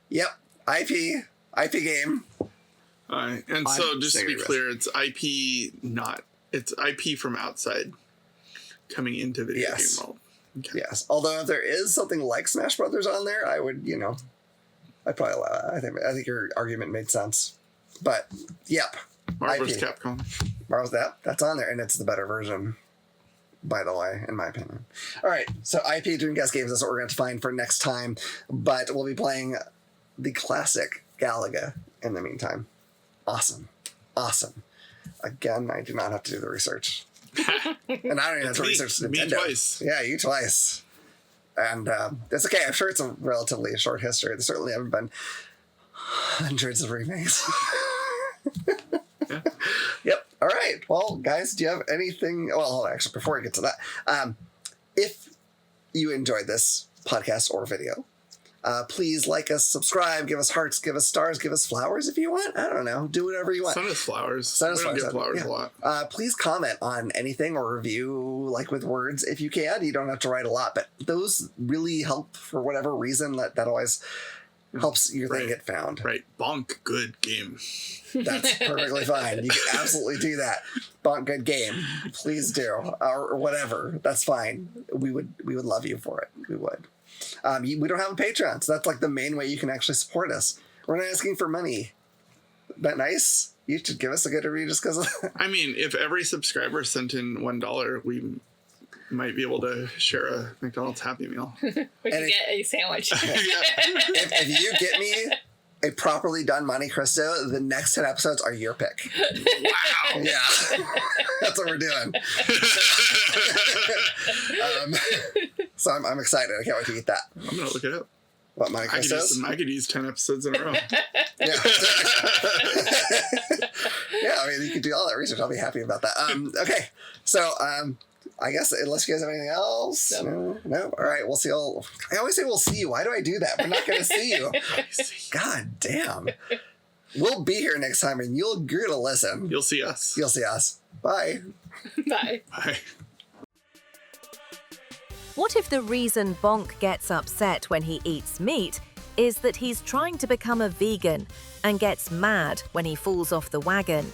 Yep. IP game. All right. And so just to be clear, it's IP from outside coming into video game world. Okay. Yes. Although if there is something like Smash Brothers on there, I would, I'd probably allow it. I think your argument made sense. But yep. Marvel vs. Capcom. Marvel's that's on there, and it's the better version, by the way, in my opinion. All right, so IP Dreamcast games, that's what we're going to find for next time. But we'll be playing the classic Galaga in the meantime. Awesome. Again, I do not have to do the research. And I don't even have to research Nintendo. Me twice. Yeah, you twice. And it's okay. I'm sure it's a relatively short history. There certainly haven't been hundreds of remakes. Yeah. Yep. All right. Well, guys, do you have anything? Well, hold on, actually, before we get to that, if you enjoyed this podcast or video, please like us, subscribe, give us hearts, give us stars, give us flowers if you want. I don't know. Do whatever you want. Send us flowers. We don't get flowers a lot. Please comment on anything or review, like with words, if you can. You don't have to write a lot, but those really help for whatever reason. That always helps your thing get found. Right. Bonk, good game. That's perfectly fine. You can absolutely do that. Bonk, good game. Please do. Or whatever. That's fine. We would love you for it. We would. We don't have a Patreon, so that's like the main way you can actually support us. We're not asking for money. Isn't that nice? You should give us a good review just because. I mean, if every subscriber sent in $1, we might be able to share a McDonald's Happy Meal. We could get a sandwich. If you get me a properly done Monte Cristo, the next 10 episodes are your pick. Wow. Yeah. That's what we're doing. So I'm excited. I can't wait to eat that. I'm going to look it up. What, Monte Cristos? I could use 10 episodes in a row. Yeah. Yeah, I mean, you can do all that research. I'll be happy about that. Okay. So, I guess unless you guys have anything else. No. All right. We'll see. I always say we'll see you. Why do I do that? We're not going to see you. God damn. We'll be here next time, and you're going to listen. You'll see us. You'll see us. Bye. Bye. Bye. What if the reason Bonk gets upset when he eats meat is that he's trying to become a vegan and gets mad when he falls off the wagon?